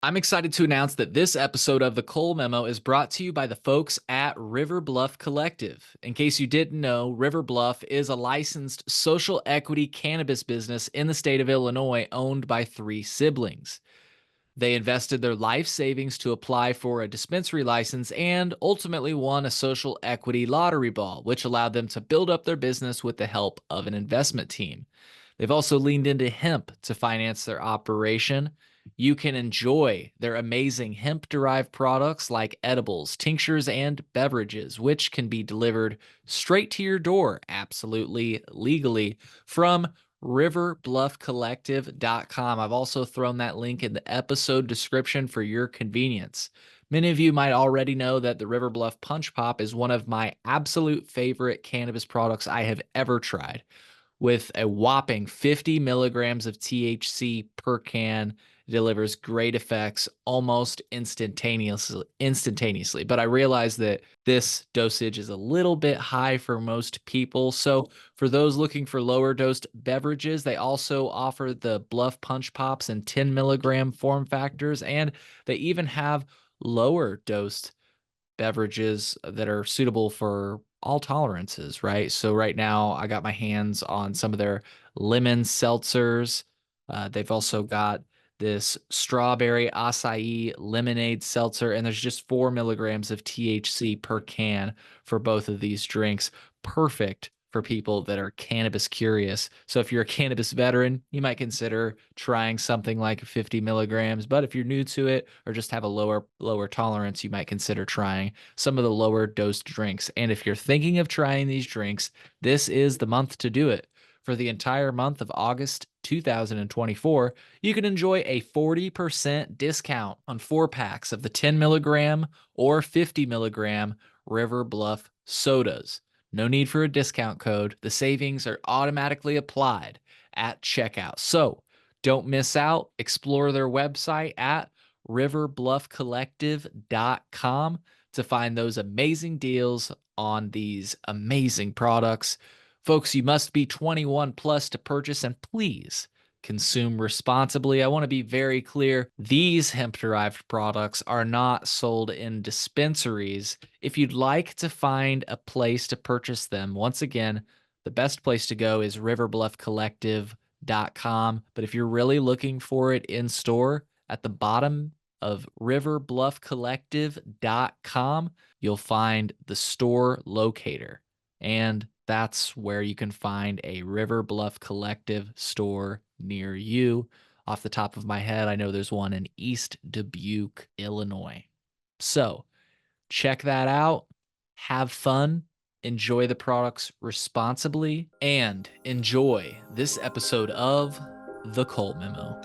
I'm excited to announce that this episode of the Cole Memo is brought to you by the folks at River Bluff Collective. In case you didn't know, River Bluff is a licensed social equity cannabis business in the state of Illinois owned by three siblings. They invested their life savings to apply for a dispensary license and ultimately won a social equity lottery ball, which allowed them to build up their business with the help of an investment team. They've also leaned into hemp to finance their operation. You can enjoy their amazing hemp derived products like edibles, tinctures, and beverages, which can be delivered straight to your door, absolutely legally, from riverbluffcollective.com. I've also thrown that link in the episode description for your convenience. Many of you might already know that the River Bluff Punch Pop is one of my absolute favorite cannabis products I have ever tried. With a whopping 50 milligrams of THC per can, it delivers great effects almost instantaneously. But I realize that this dosage is a little bit high for most people. So for those looking for lower dosed beverages, they also offer the Bluff Punch Pops in 10 milligram form factors, and they even have lower dosed beverages that are suitable for all tolerances, right? So right now I got my hands on some of their lemon seltzers. They've also got this strawberry acai lemonade seltzer, and there's just 4 milligrams of THC per can for both of these drinks. Perfect for people that are cannabis curious. So if you're a cannabis veteran, you might consider trying something like 50 milligrams. But if you're new to it or just have a lower tolerance, you might consider trying some of the lower dosed drinks. And if you're thinking of trying these drinks, this is the month to do it. For the entire month of August 2024, you can enjoy a 40% discount on 4 packs of the 10 milligram or 50 milligram River Bluff sodas. No need for a discount code. The savings are automatically applied at checkout. So don't miss out. Explore their website at riverbluffcollective.com to find those amazing deals on these amazing products. Folks, you must be 21 plus to purchase, and please consume responsibly. I want to be very clear. These hemp-derived products are not sold in dispensaries. If you'd like to find a place to purchase them, once again, the best place to go is riverbluffcollective.com. But if you're really looking for it in store, at the bottom of riverbluffcollective.com, you'll find the store locator. And that's where you can find a River Bluff Collective store near you. Off the top of my head, I know there's one in East Dubuque, Illinois. So check that out. Have fun. Enjoy the products responsibly, and enjoy this episode of The Cole Memo.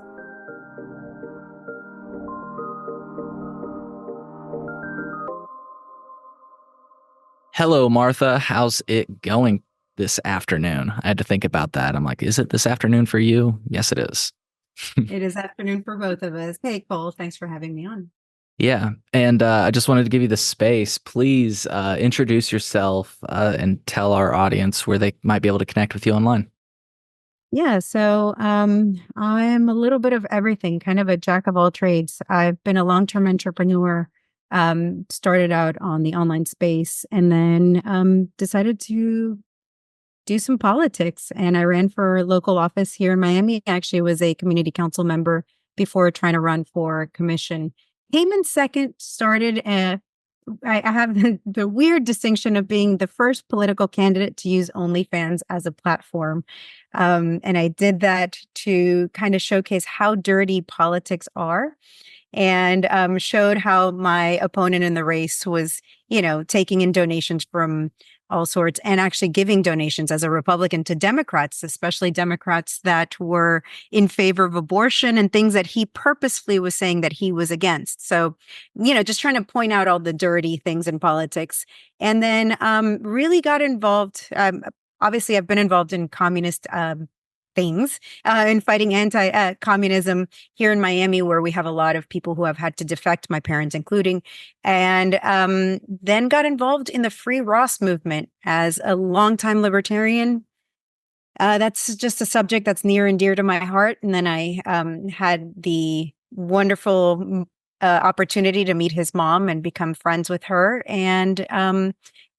Hello, Martha. How's it going this afternoon? I had to think about that. I'm like, is it this afternoon for you? Yes, it is. It is afternoon for both of us. Hey, Cole, thanks for having me on. Yeah. And I just wanted to give you the space. Please introduce yourself and tell our audience where they might be able to connect with you online. Yeah, so I'm a little bit of everything, kind of a jack of all trades. I've been a long-term entrepreneur, started out on the online space, and then decided to do some politics. And I ran for local office here in Miami. Actually, was a community council member before trying to run for commission. Came in second, started I have the weird distinction of being the first political candidate to use OnlyFans as a platform. And I did that to kind of showcase how dirty politics are, and showed how my opponent in the race was, taking in donations from all sorts and actually giving donations as a Republican to Democrats, especially Democrats that were in favor of abortion and things that he purposefully was saying that he was against. So, just trying to point out all the dirty things in politics. And then really got involved. Obviously, I've been involved in communist things in fighting anti-communism here in Miami, where we have a lot of people who have had to defect, my parents including, and then got involved in the Free Ross movement as a longtime libertarian. That's just a subject that's near and dear to my heart. And then I had the wonderful opportunity to meet his mom and become friends with her. And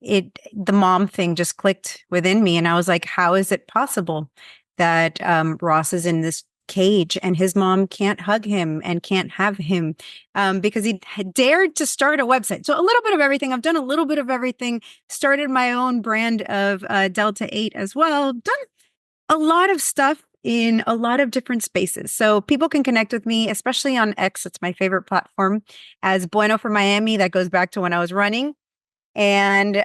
the mom thing just clicked within me. And I was like, how is it possible that Ross is in this cage and his mom can't hug him and can't have him because he had dared to start a website? So a little bit of everything. I've done a little bit of everything, started my own brand of Delta 8 as well, done a lot of stuff in a lot of different spaces. So people can connect with me, especially on X. It's my favorite platform, as Bueno for Miami. That goes back to when I was running. And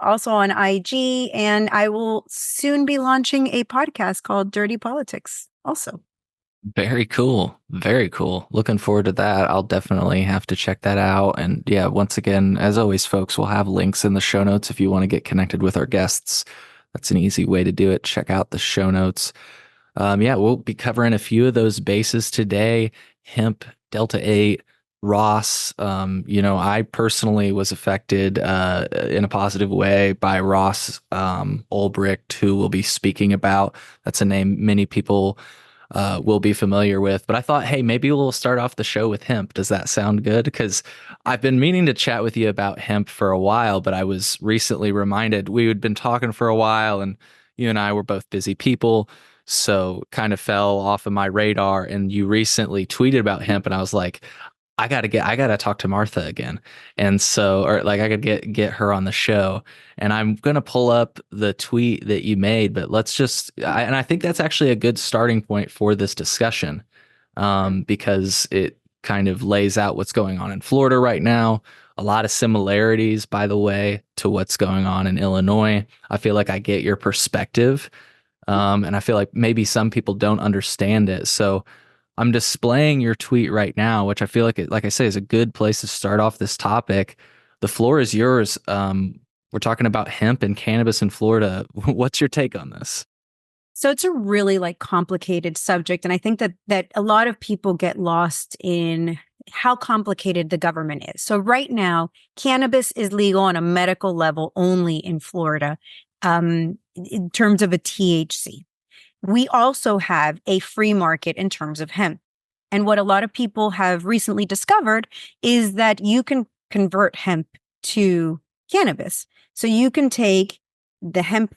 also on IG. And I will soon be launching a podcast called Dirty Politics also. Very cool. Very cool. Looking forward to that. I'll definitely have to check that out. And yeah, once again, as always, folks, we'll have links in the show notes if you want to get connected with our guests. That's an easy way to do it. Check out the show notes. Yeah, we'll be covering a few of those bases today. Hemp, Delta 8, Ross. I personally was affected in a positive way by Ross Ulbricht, who we'll be speaking about. That's a name many people will be familiar with. But I thought, hey, maybe we'll start off the show with Hemp. Does that sound good? Because I've been meaning to chat with you about hemp for a while, but I was recently reminded we had been talking for a while and you and I were both busy people. So kind of fell off of my radar. And you recently tweeted about hemp, and I was like, I gotta talk to Martha again. And so, or like I could get her on the show. And I'm gonna pull up the tweet that you made, but and I think that's actually a good starting point for this discussion, because it kind of lays out what's going on in Florida right now. A lot of similarities, by the way, to what's going on in Illinois. I feel like I get your perspective, and I feel like maybe some people don't understand it. So I'm displaying your tweet right now, which I feel like I say, is a good place to start off this topic. The floor is yours. We're talking about hemp and cannabis in Florida. What's your take on this? So it's a really complicated subject. And I think that a lot of people get lost in how complicated the government is. So right now, cannabis is legal on a medical level only in Florida, in terms of a THC. We also have a free market in terms of hemp. And what a lot of people have recently discovered is that you can convert hemp to cannabis. So you can take the hemp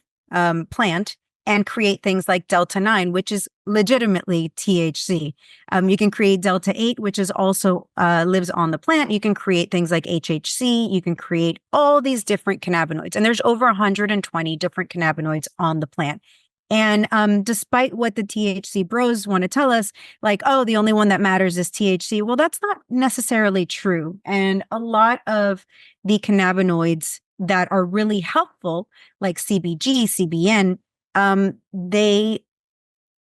plant and create things like Delta 9, which is legitimately THC. You can create Delta 8, which is also lives on the plant. You can create things like HHC. You can create all these different cannabinoids. And there's over 120 different cannabinoids on the plant. And despite what the THC bros want to tell us, like, oh, the only one that matters is THC. Well, that's not necessarily true. And a lot of the cannabinoids that are really helpful, like CBG, CBN,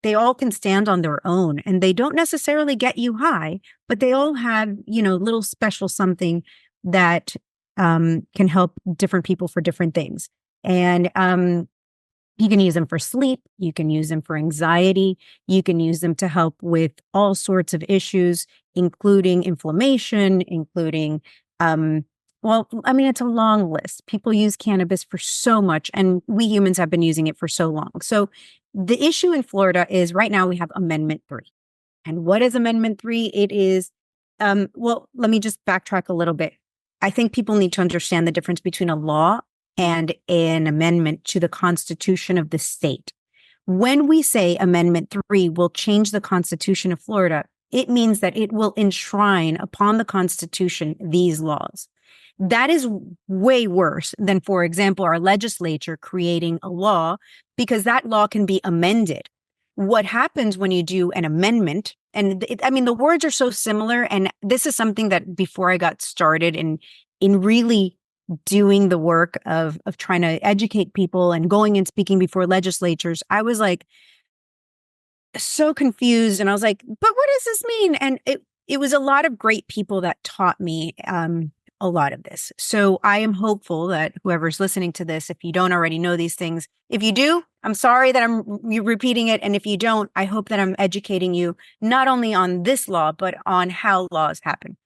they all can stand on their own, and they don't necessarily get you high, but they all have, little special something that can help different people for different things. And you can use them for sleep. You can use them for anxiety. You can use them to help with all sorts of issues, including inflammation, including, it's a long list. People use cannabis for so much, and we humans have been using it for so long. So the issue in Florida is right now we have Amendment 3. And what is Amendment 3? It is, let me just backtrack a little bit. I think people need to understand the difference between a law and an amendment to the Constitution of the state. When we say Amendment 3 will change the Constitution of Florida, it means that it will enshrine upon the Constitution these laws. That is way worse than, for example, our legislature creating a law, because that law can be amended. What happens when you do an amendment, and the words are so similar, and this is something that before I got started in really doing the work of trying to educate people and going and speaking before legislatures, I was like so confused, and I was like, but what does this mean? And it was a lot of great people that taught me a lot of this. So I am hopeful that whoever's listening to this, if you don't already know these things, if you do, I'm sorry that I'm repeating it. And if you don't, I hope that I'm educating you not only on this law, but on how laws happen.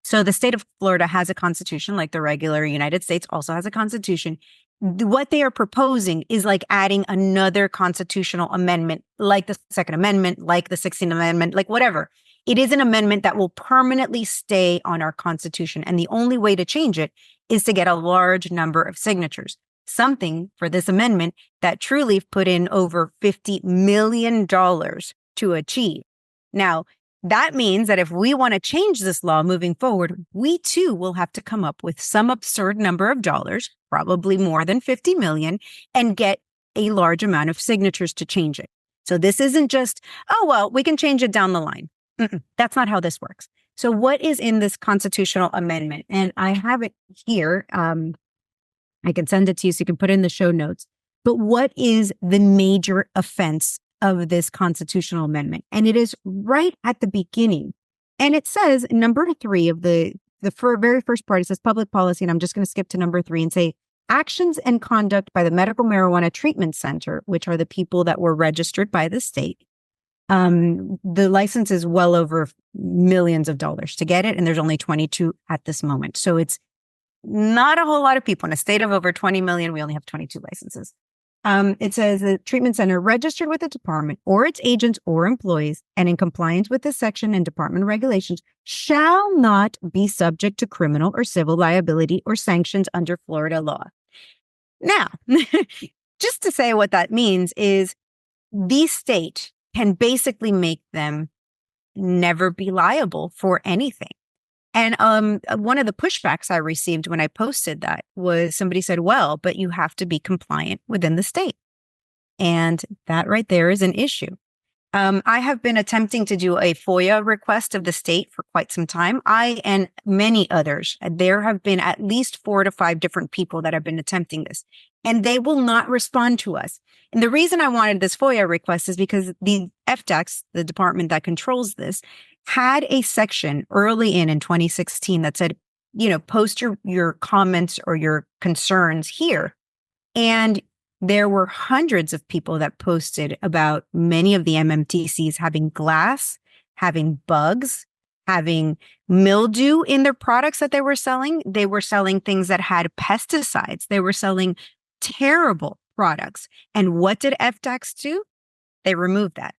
So the state of Florida has a constitution, like the regular United States also has a constitution. What they are proposing is like adding another constitutional amendment, like the Second Amendment, like the 16th Amendment, like whatever. It is an amendment that will permanently stay on our Constitution. And the only way to change it is to get a large number of signatures. Something for this amendment that Trulieve put in over $50 million to achieve. Now, that means that if we want to change this law moving forward, we too will have to come up with some absurd number of dollars, probably more than 50 million, and get a large amount of signatures to change it. So this isn't just, oh, well, we can change it down the line. That's not how this works. So what is in this constitutional amendment? And I have it here. I can send it to you so you can put it in the show notes. But what is the major offense of this constitutional amendment? And it is right at the beginning. And it says number 3 of the very first part, it says public policy. And I'm just going to skip to number 3 and say actions and conduct by the Medical Marijuana Treatment Center, which are the people that were registered by the state. The license is well over millions of dollars to get it. And there's only 22 at this moment. So it's not a whole lot of people. In a state of over 20 million, we only have 22 licenses. It says the treatment center registered with the department or its agents or employees and in compliance with this section and department regulations shall not be subject to criminal or civil liability or sanctions under Florida law. Now, just to say what that means is the state can basically make them never be liable for anything. And one of the pushbacks I received when I posted that was somebody said, well, but you have to be compliant within the state. And that right there is an issue. I have been attempting to do a FOIA request of the state for quite some time. I and many others, there have been at least 4 to 5 different people that have been attempting this, and they will not respond to us. And the reason I wanted this FOIA request is because the FDACS, the department that controls this, had a section early in 2016 that said, post your comments or your concerns here. And there were hundreds of people that posted about many of the MMTCs having glass, having bugs, having mildew in their products that they were selling. They were selling things that had pesticides. They were selling terrible products. And what did FDACS do? They removed that.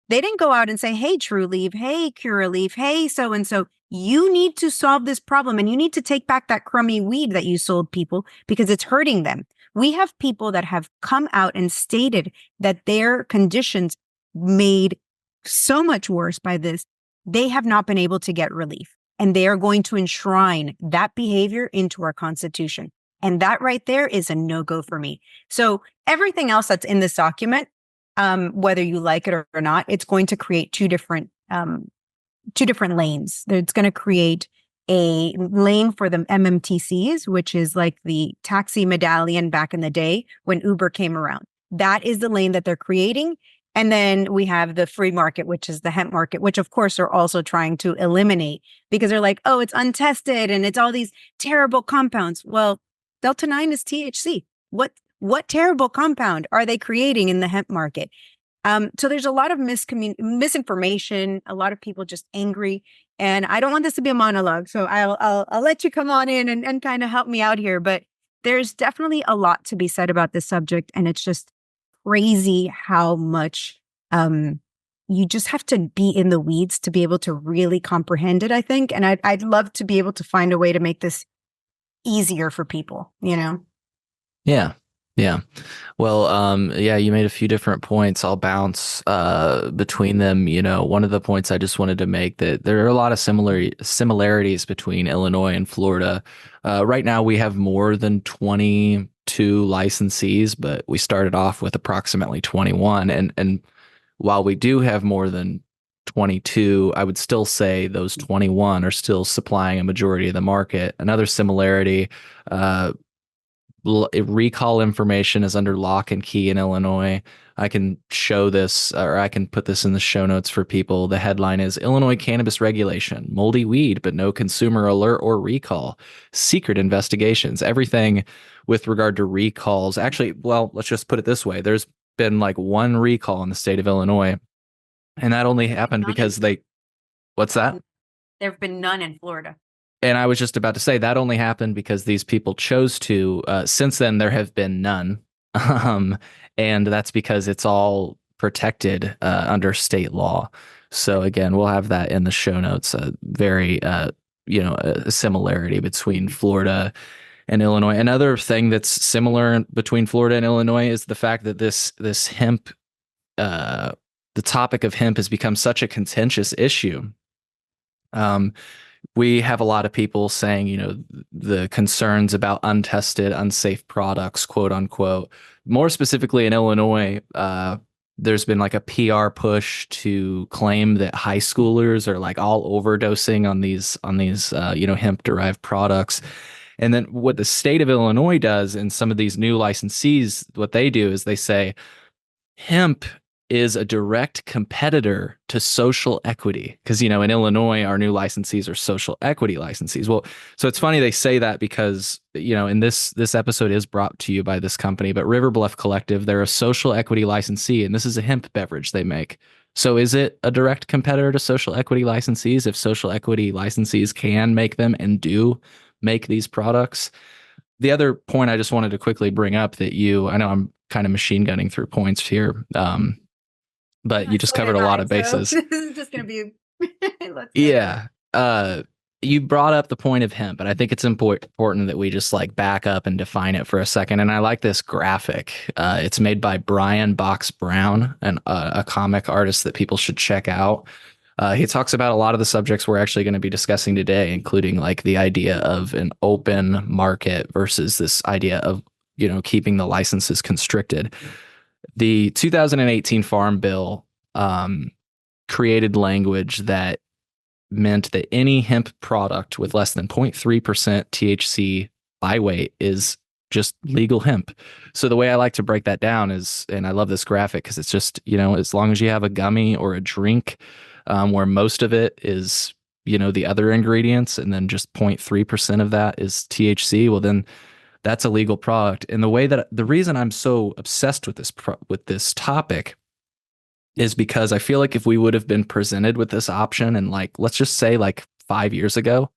They didn't go out and say, hey, Trulieve, hey, Curaleaf, hey, so-and-so, you need to solve this problem and you need to take back that crummy weed that you sold people because it's hurting them. We have people that have come out and stated that their conditions made so much worse by this, they have not been able to get relief. And they are going to enshrine that behavior into our Constitution. And that right there is a no-go for me. So everything else that's in this document, whether you like it or not, it's going to create two different lanes. It's going to create a lane for the MMTCs, which is like the taxi medallion back in the day when Uber came around. That is the lane that they're creating. And then we have the free market, which is the hemp market, which of course are also trying to eliminate because they're like, oh, it's untested and it's all these terrible compounds. Well, Delta 9 is THC. What terrible compound are they creating in the hemp market? So there's a lot of misinformation, a lot of people just angry. And I don't want this to be a monologue. So I'll let you come on in and kind of help me out here. But there's definitely a lot to be said about this subject. And it's just crazy how much you just have to be in the weeds to be able to really comprehend it, I think. And I'd love to be able to find a way to make this easier for people, Yeah. Yeah. Well, yeah, you made a few different points. I'll bounce between them. One of the points I just wanted to make that there are a lot of similarities between Illinois and Florida. Right now, we have more than 22 licensees, but we started off with approximately 21. And while we do have more than 22, I would still say those 21 are still supplying a majority of the market. Another similarity, recall information is under lock and key in Illinois. I can show this, or I can put this in the show notes for people. The headline is Illinois Cannabis Regulation, Moldy Weed, but no consumer alert or recall. Secret investigations. Everything with regard to recalls. Actually, well, let's just put it this way. There's been like one recall in the state of Illinois, and that only happened because what's that? There have been none in Florida. And I was just about to say that only happened because these people chose to. Since then, there have been none. And that's because it's all protected under state law. So again, we'll have that in the show notes. A very a similarity between Florida and Illinois. Another thing that's similar between Florida and Illinois is the fact that this hemp, uh, the topic of hemp has become such a contentious issue. Um, we have a lot of people saying, the concerns about untested, unsafe products, quote unquote. More specifically in Illinois, there's been like a PR push to claim that high schoolers are like all overdosing on these hemp derived products. And then what the state of Illinois does, and some of these new licensees, what they do is they say hemp is a direct competitor to social equity. Because, in Illinois, our new licensees are social equity licensees. Well, so it's funny they say that because, and this episode is brought to you by this company, but River Bluff Collective, they're a social equity licensee, and this is a hemp beverage they make. So is it a direct competitor to social equity licensees if social equity licensees can make them and do make these products? The other point I just wanted to quickly bring up that I know I'm kind of machine gunning through points here, but you just covered a lot of bases. So this is just going to be, let's go. Yeah. You brought up the point of hemp, but I think it's important that we just like back up and define it for a second. And I like this graphic. It's made by Brian Box Brown, a comic artist that people should check out. He talks about a lot of the subjects we're actually going to be discussing today, including like the idea of an open market versus this idea of, keeping the licenses constricted. The 2018 Farm Bill created language that meant that any hemp product with less than 0.3% THC by weight is just legal hemp. So the way I like to break that down is, and I love this graphic because it's just, as long as you have a gummy or a drink where most of it is, the other ingredients, and then just 0.3% of that is THC, well, then that's a legal product. And the reason I'm so obsessed with this topic is because I feel like if we would have been presented with this option and like, let's just say like 5 years ago,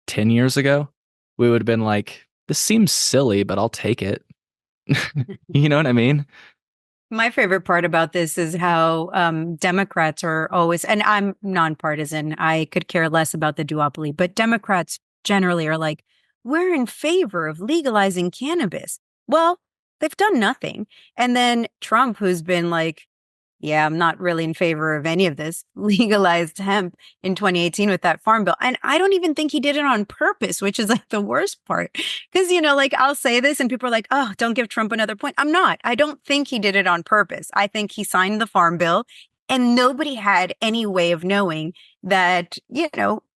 10 years ago, we would have been like, this seems silly, but I'll take it. You know what I mean? My favorite part about this is how Democrats are always, and I'm nonpartisan, I could care less about the duopoly, but Democrats generally are like, we're in favor of legalizing cannabis. Well, they've done nothing. And then Trump, who's been like, yeah, I'm not really in favor of any of this, legalized hemp in 2018 with that farm bill. And I don't even think he did it on purpose, which is like the worst part. Because, like I'll say this and people are like, oh, don't give Trump another point. I'm not. I don't think he did it on purpose. I think he signed the farm bill and nobody had any way of knowing that,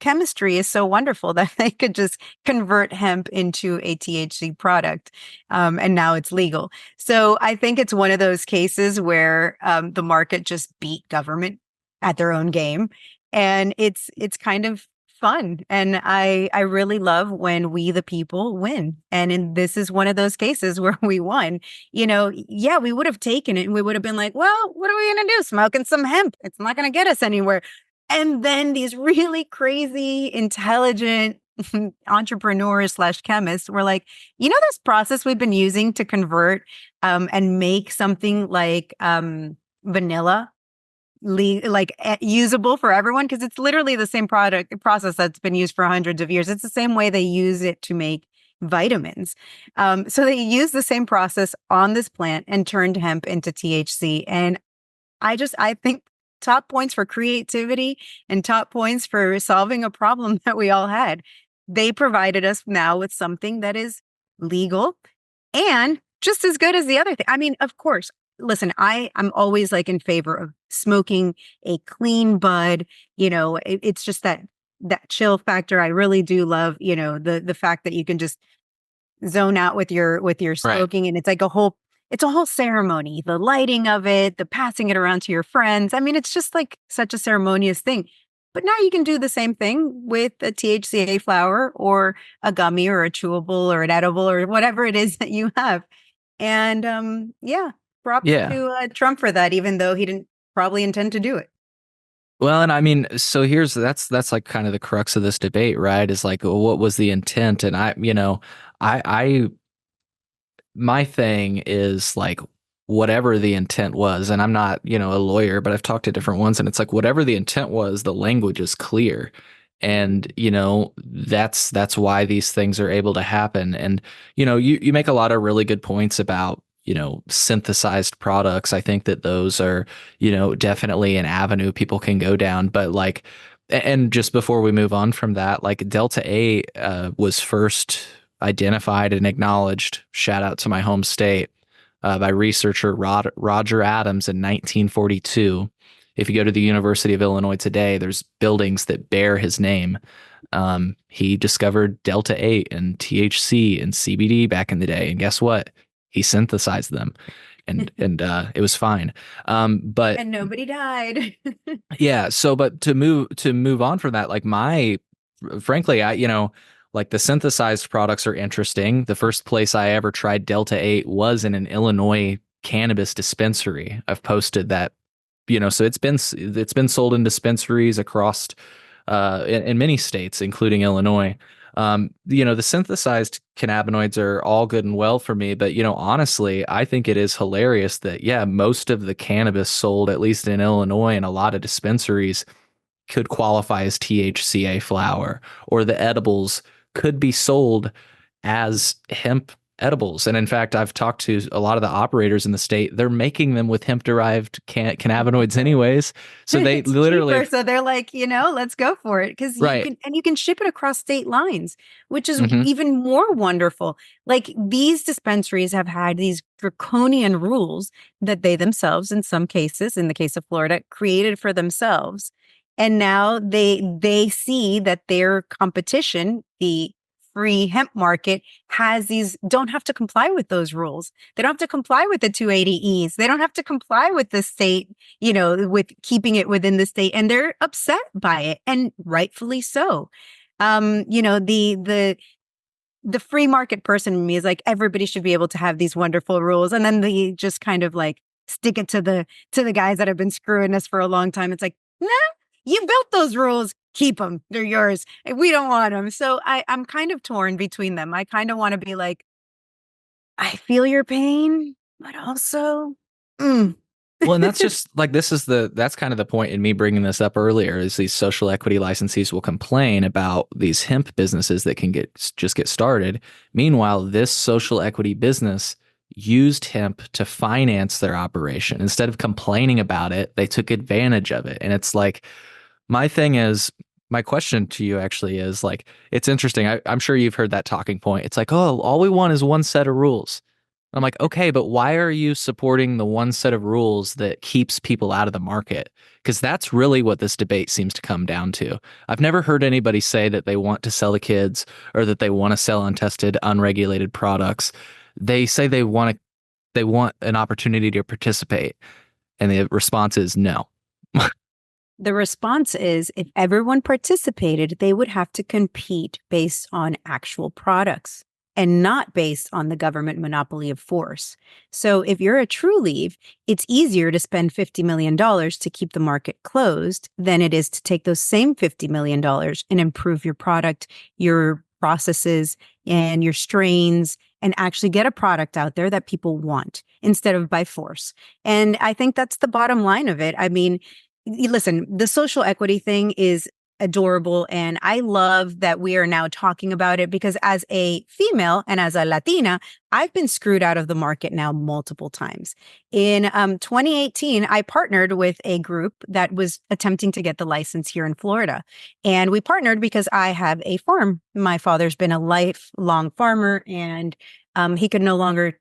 chemistry is so wonderful that they could just convert hemp into a THC product. And now it's legal. So I think it's one of those cases where the market just beat government at their own game. And it's kind of fun. And I really love when we, the people, win. And this is one of those cases where we won. Yeah, we would have taken it and we would have been like, well, what are we going to do? Smoking some hemp. It's not going to get us anywhere. And then these really crazy, intelligent entrepreneurs / chemists were like, this process we've been using to convert and make something like vanilla usable for everyone, because it's literally the same process that's been used for hundreds of years. It's the same way they use it to make vitamins. So they use the same process on this plant and turned hemp into THC. And I think top points for creativity and top points for solving a problem that we all had. They provided us now with something that is legal and just as good as the other thing. I mean, of course, listen, I'm always like in favor of smoking a clean bud. It's just that chill factor. I really do love, the fact that you can just zone out with your smoking, right. And it's like it's a whole ceremony, the lighting of it, the passing it around to your friends. I mean, it's just like such a ceremonious thing. But now you can do the same thing with a THCA flower or a gummy or a chewable or an edible or whatever it is that you have. And props to Trump for that, even though he didn't probably intend to do it. Well, and I mean, so that's like kind of the crux of this debate, right? Is like, what was the intent? And my thing is like, whatever the intent was, and I'm not, a lawyer, but I've talked to different ones, and it's like whatever the intent was, the language is clear. And, that's why these things are able to happen. And, you make a lot of really good points about, synthesized products. I think that those are, definitely an avenue people can go down. But like, and just before we move on from that, like Delta 8 was first identified and acknowledged, shout out to my home state, by researcher Roger Adams in 1942. If you go to the University of Illinois today, there's buildings that bear his name. He discovered Delta 8 and THC and CBD back in the day. And guess what? He synthesized them, and it was fine. But And nobody died. yeah, so but to move on from that, like frankly, like the synthesized products are interesting. The first place I ever tried Delta 8 was in an Illinois cannabis dispensary. I've posted that, so it's been sold in dispensaries across in many states, including Illinois. The synthesized cannabinoids are all good and well for me, but honestly, I think it is hilarious that yeah, most of the cannabis sold, at least in Illinois and a lot of dispensaries, could qualify as THCA flower, or the edibles could be sold as hemp edibles. And in fact, I've talked to a lot of the operators in the state. They're making them with hemp derived cannabinoids anyways. So they It's literally, cheaper, so they're like, let's go for it, because right. you can ship it across state lines, which is Hmm. even more wonderful. Like, these dispensaries have had these draconian rules that they themselves, in some cases, in the case of Florida, created for themselves. And now they see that their competition, the free hemp market, don't have to comply with those rules. They don't have to comply with the 280Es. They don't have to comply with the state, with keeping it within the state. And they're upset by it, and rightfully so. The free market person in me is like, everybody should be able to have these wonderful rules. And then they just kind of like stick it to the guys that have been screwing us for a long time. It's like, nah, you built those rules. Keep them. They're yours. And we don't want them. So I'm kind of torn between them. I kind of want to be like, I feel your pain, but also, mm. Well, and that's just like that's kind of the point in me bringing this up earlier, is these social equity licensees will complain about these hemp businesses that can just get started. Meanwhile, this social equity business used hemp to finance their operation. Instead of complaining about it, they took advantage of it. And it's like, my question to you actually is like, it's interesting. I'm sure you've heard that talking point. It's like, oh, all we want is one set of rules. I'm like, okay, but why are you supporting the one set of rules that keeps people out of the market? Because that's really what this debate seems to come down to. I've never heard anybody say that they want to sell to kids or that they want to sell untested, unregulated products. They say they want an opportunity to participate. And the response is no. The response is, if everyone participated, they would have to compete based on actual products and not based on the government monopoly of force. So if you're a True Leave, it's easier to spend $50 million to keep the market closed than it is to take those same $50 million and improve your product, your processes, and your strains, and actually get a product out there that people want instead of by force. And I think that's the bottom line of it. I mean, listen, the social equity thing is adorable. And I love that we are now talking about it, because as a female and as a Latina, I've been screwed out of the market now multiple times. In 2018, I partnered with a group that was attempting to get the license here in Florida. And we partnered because I have a farm. My father's been a lifelong farmer, and he could no longer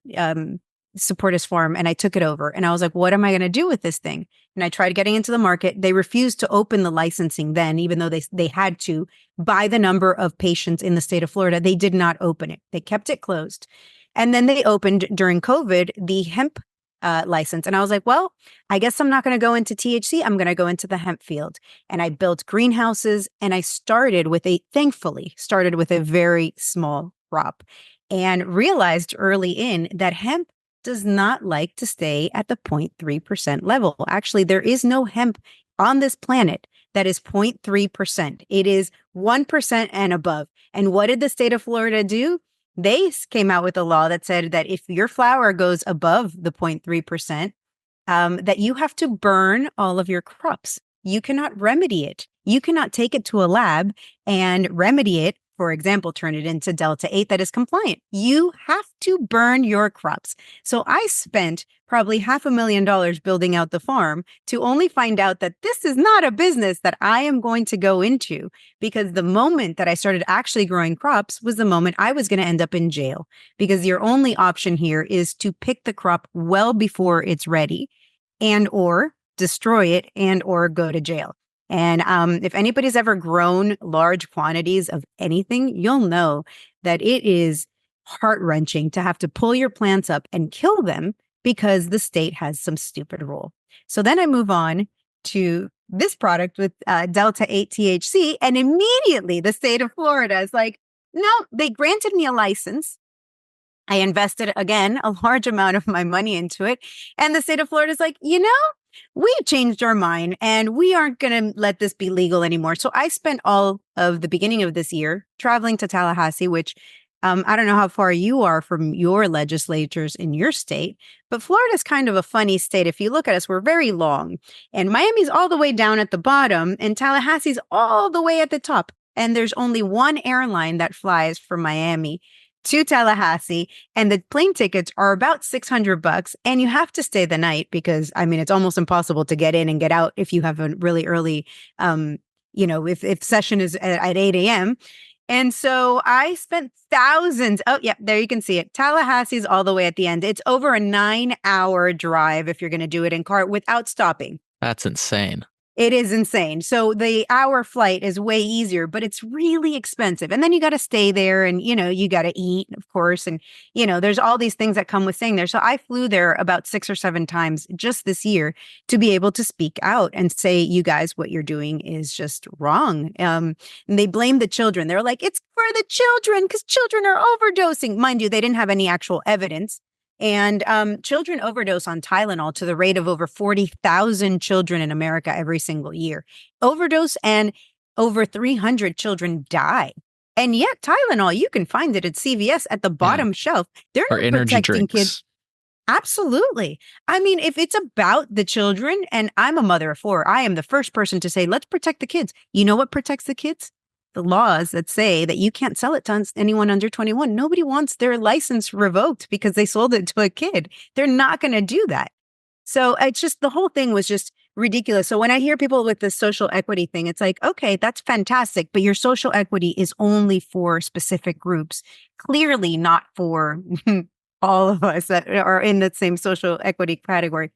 support his farm, and I took it over. And I was like, what am I going to do with this thing? And I tried getting into the market. They refused to open the licensing then, even though they had to. By the number of patients in the state of Florida, they did not open it. They kept it closed. And then they opened during COVID the hemp license. And I was like, well, I guess I'm not going to go into THC. I'm going to go into the hemp field. And I built greenhouses, and I thankfully started with a very small crop, and realized early in that hemp does not like to stay at the 0.3% level. Actually, there is no hemp on this planet that is 0.3%. It is 1% and above. And what did the state of Florida do? came out with a law that said that if your flour goes above the 0.3%, that you have to burn all of your crops. You cannot remedy it. You cannot take it to a lab and remedy it. For example, turn it into Delta 8 that is compliant. You have to burn your crops. So I spent probably $500,000 building out the farm to only find out that this is not a business that I am going to go into, because the moment that I started actually growing crops was the moment I was going to end up in jail, because your only option here is to pick the crop well before it's ready and or destroy it and or go to jail. And if anybody's ever grown large quantities of anything, you'll know that it is heart-wrenching to have to pull your plants up and kill them because the state has some stupid rule. So then I move on to this product with Delta 8 THC, and immediately the state of Florida is like, no, they granted me a license. I invested, again, a large amount of my money into it. And the state of Florida is like, we've changed our mind and we aren't going to let this be legal anymore. So I spent all of the beginning of this year traveling to Tallahassee, which I don't know how far you are from your legislatures in your state, but Florida is kind of a funny state. If you look at us, we're very long, and Miami's all the way down at the bottom and Tallahassee's all the way at the top. And there's only one airline that flies from Miami to Tallahassee, and the plane tickets are about $600, and you have to stay the night because, I mean, it's almost impossible to get in and get out if you have a really early, if session is at 8 a.m. And so I spent thousands. Oh, yeah, there you can see it. Tallahassee's all the way at the end. It's over a 9-hour drive if you're going to do it in car without stopping. That's insane. It is insane. So the hour flight is way easier, but it's really expensive. And then you got to stay there and, you got to eat, of course. And, there's all these things that come with staying there. So I flew there about 6 or 7 times just this year to be able to speak out and say, you guys, what you're doing is just wrong. And they blame the children. They're like, it's for the children because children are overdosing. Mind you, they didn't have any actual evidence. And children overdose on Tylenol to the rate of over 40,000 children in America every single year. Overdose, and over 300 children die. And yet Tylenol, you can find it at CVS at the bottom shelf. They're or not energy protecting drinks. kids. Absolutely. I mean, if it's about the children, and I'm a mother of 4, I am the first person to say, let's protect the kids. You know what protects the kids? The laws that say that you can't sell it to anyone under 21. Nobody wants their license revoked because they sold it to a kid. They're not going to do that. So it's just, the whole thing was just ridiculous. So when I hear people with this social equity thing, it's like, okay, that's fantastic, but your social equity is only for specific groups, clearly not for all of us that are in the same social equity category.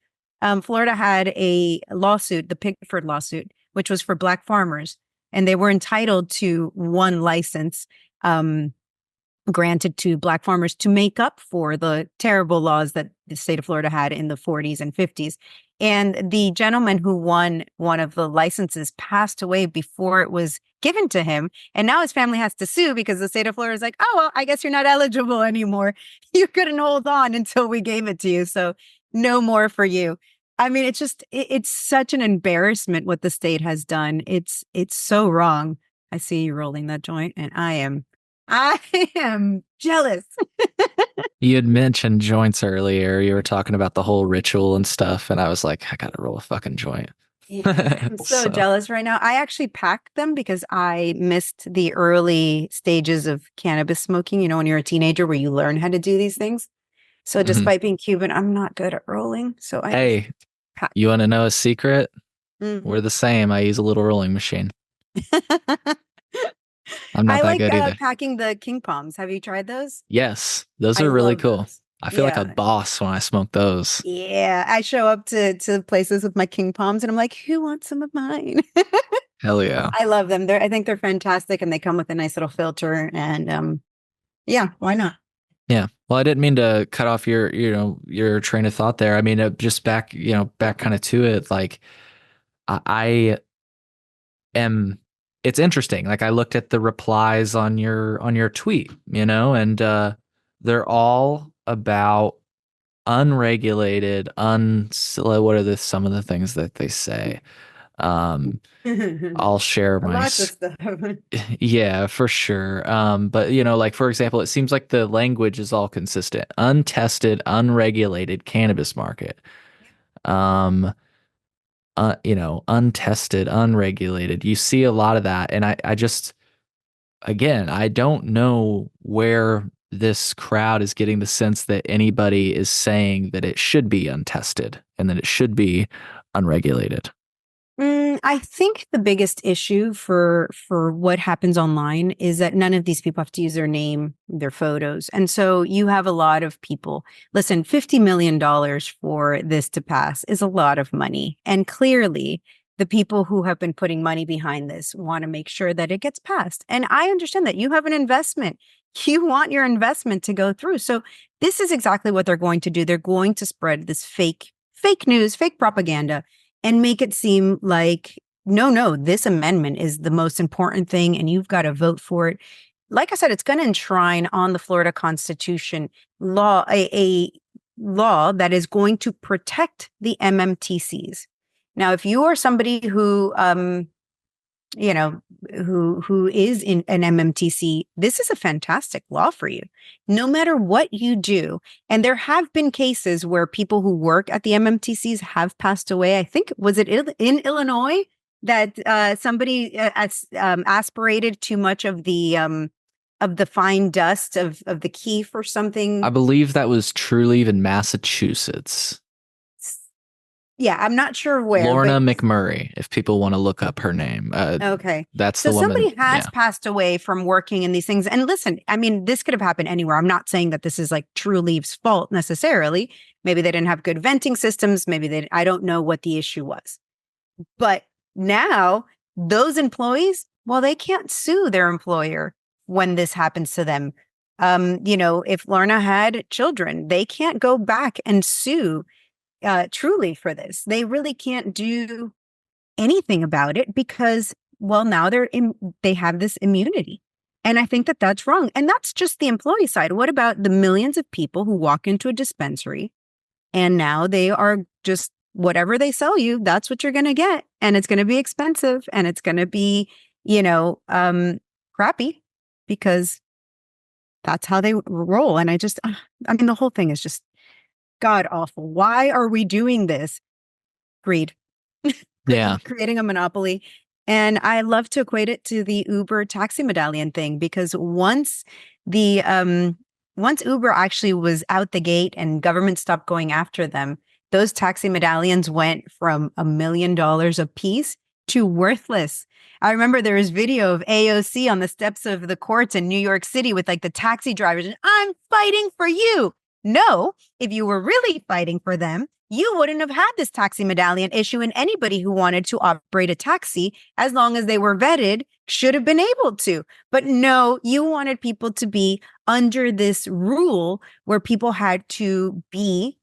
Florida had a lawsuit, the Pickford lawsuit, which was for Black farmers. And they were entitled to one license granted to Black farmers to make up for the terrible laws that the state of Florida had in the 40s and 50s. And the gentleman who won one of the licenses passed away before it was given to him. And now his family has to sue because the state of Florida is like, oh, well, I guess you're not eligible anymore. You couldn't hold on until we gave it to you. So no more for you. I mean, it's such an embarrassment what the state has done. It's so wrong. I see you rolling that joint, and I am jealous. You had mentioned joints earlier. You were talking about the whole ritual and stuff, and I was like, I gotta roll a fucking joint. Yeah, I'm so jealous right now. I actually packed them because I missed the early stages of cannabis smoking, when you're a teenager where you learn how to do these things. So despite being Cuban, I'm not good at rolling. So Hey, you want to know a secret? Mm-hmm. We're the same. I use a little rolling machine. I'm not I that like good either. packing the King Palms. Have you tried those? Yes, those I are really love cool. those. I feel like a Yeah. boss when I smoke those. Yeah. I show up to places with my King Palms and I'm like, who wants some of mine? Hell yeah. I love them. I think they're fantastic, and they come with a nice little filter, and yeah, why not? Yeah. Well, I didn't mean to cut off your train of thought there. I mean, just back kind of to it. Like, I am. It's interesting. Like, I looked at the replies on your tweet, and they're all about unregulated, what are some of the things that they say? I'll share my Lots of stuff. yeah, for sure. But like for example, it seems like the language is all consistent. Untested, unregulated cannabis market. Um, untested, unregulated. You see a lot of that. And I just, again, I don't know where this crowd is getting the sense that anybody is saying that it should be untested and that it should be unregulated. I think the biggest issue for what happens online is that none of these people have to use their name, their photos. And so you have a lot of people. Listen, $50 million for this to pass is a lot of money. And clearly, the people who have been putting money behind this want to make sure that it gets passed. And I understand that you have an investment. You want your investment to go through. So this is exactly what they're going to do. They're going to spread this fake news, fake propaganda, and make it seem like, no, this amendment is the most important thing and you've got to vote for it. Like I said, it's going to enshrine on the Florida Constitution law, a law that is going to protect the MMTCs. Now, if you are somebody who, who is in an MMTC, this is a fantastic law for you, no matter what you do. And there have been cases where people who work at the MMTCs have passed away. I think, was it in Illinois that somebody aspirated too much of the fine dust of the keef or something? I believe that was True Leave in Massachusetts. Yeah, I'm not sure where. Lorna but McMurray, if people want to look up her name. Okay. That's So the woman. somebody has Yeah. passed away from working in these things. And listen, I mean, this could have happened anywhere. I'm not saying that this is like True Leave's fault necessarily. Maybe they didn't have good venting systems. I don't know what the issue was. But now those employees, well, they can't sue their employer when this happens to them. If Lorna had children, they can't go back and sue truly for this. They really can't do anything about it because, well, now they have this immunity. And I think that that's wrong. And that's just the employee side. What about the millions of people who walk into a dispensary and now they are just whatever they sell you, that's what you're going to get. And it's going to be expensive and it's going to be, crappy because that's how they roll. And the whole thing is just god awful. Why are we doing this? Greed. Yeah. Creating a monopoly. And I love to equate it to the Uber taxi medallion thing because once Uber actually was out the gate and government stopped going after them, those taxi medallions went from $1 million a piece to worthless. I remember there was video of AOC on the steps of the courts in New York City with like the taxi drivers, and I'm fighting for you. No, if you were really fighting for them, you wouldn't have had this taxi medallion issue, and anybody who wanted to operate a taxi, as long as they were vetted, should have been able to. But no, you wanted people to be under this rule where people had to be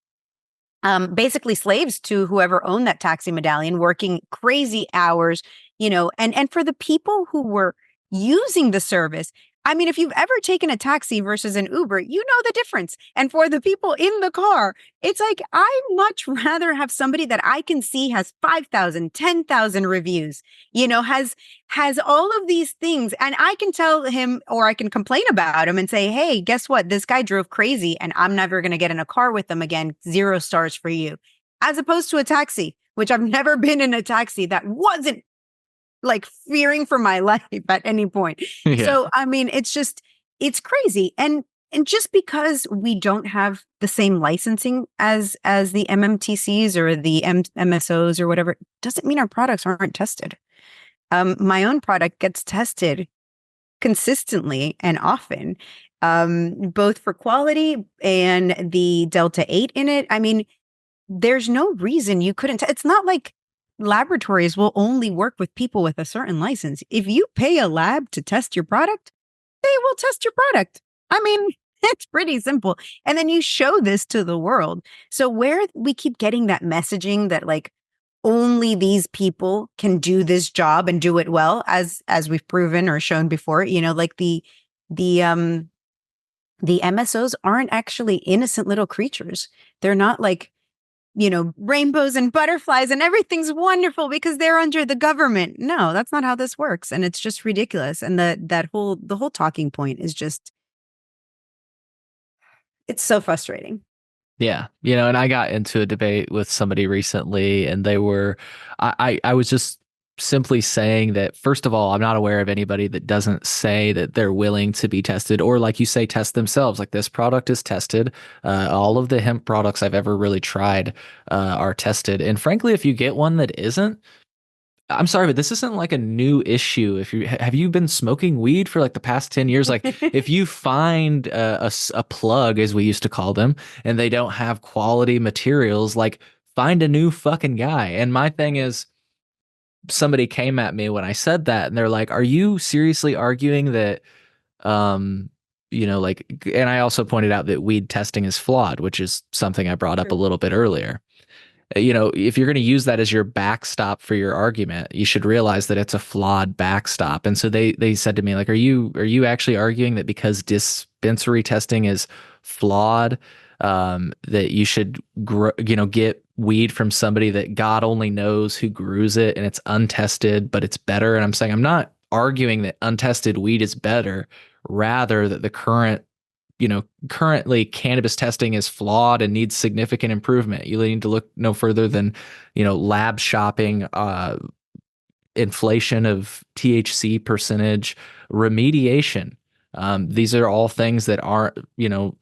basically slaves to whoever owned that taxi medallion, working crazy hours, and for the people who were using the service. I mean, if you've ever taken a taxi versus an Uber, you know the difference. And for the people in the car, it's like, I'd much rather have somebody that I can see has 5,000, 10,000 reviews, has all of these things. And I can tell him, or I can complain about him and say, hey, guess what? This guy drove crazy and I'm never going to get in a car with him again. 0 stars for you. As opposed to a taxi, which I've never been in a taxi that wasn't like fearing for my life at any point. Yeah. So, I mean, it's crazy. And just because we don't have the same licensing as the MMTCs or the MSOs or whatever, doesn't mean our products aren't tested. My own product gets tested consistently and often, both for quality and the Delta 8 in it. I mean, there's no reason you couldn't. It's not like laboratories will only work with people with a certain license. If you pay a lab to test your product, they will test your product. I mean, it's pretty simple. And then you show this to the world. So where we keep getting that messaging that like only these people can do this job and do it well, as we've proven or shown before, like the MSOs aren't actually innocent little creatures. They're not like rainbows and butterflies and everything's wonderful because they're under the government. No, that's not how this works. And it's just ridiculous. And the whole talking point is just, it's so frustrating. Yeah, and I got into a debate with somebody recently, and I was just simply saying that, first of all, I'm not aware of anybody that doesn't say that they're willing to be tested, or like you say, test themselves. Like, this product is tested. All of the hemp products I've ever really tried are tested. And frankly, if you get one that isn't, I'm sorry, but this isn't like a new issue. If you have you been smoking weed for like the past 10 years? Like, if you find a plug, as we used to call them, and they don't have quality materials, like, find a new fucking guy. And my thing is, somebody came at me when I said that, and they're like, "Are you seriously arguing that?" Um, like, and I also pointed out that weed testing is flawed, which is something I brought up a True. little bit earlier. If you're going to use that as your backstop for your argument, you should realize that it's a flawed backstop. And so they said to me, like, are you actually arguing that because dispensary testing is flawed, that you should get weed from somebody that God only knows who grows it and it's untested, but it's better? And I'm saying, I'm not arguing that untested weed is better, rather that the currently cannabis testing is flawed and needs significant improvement. You need to look no further than, lab shopping, inflation of THC percentage, remediation. These are all things that aren't,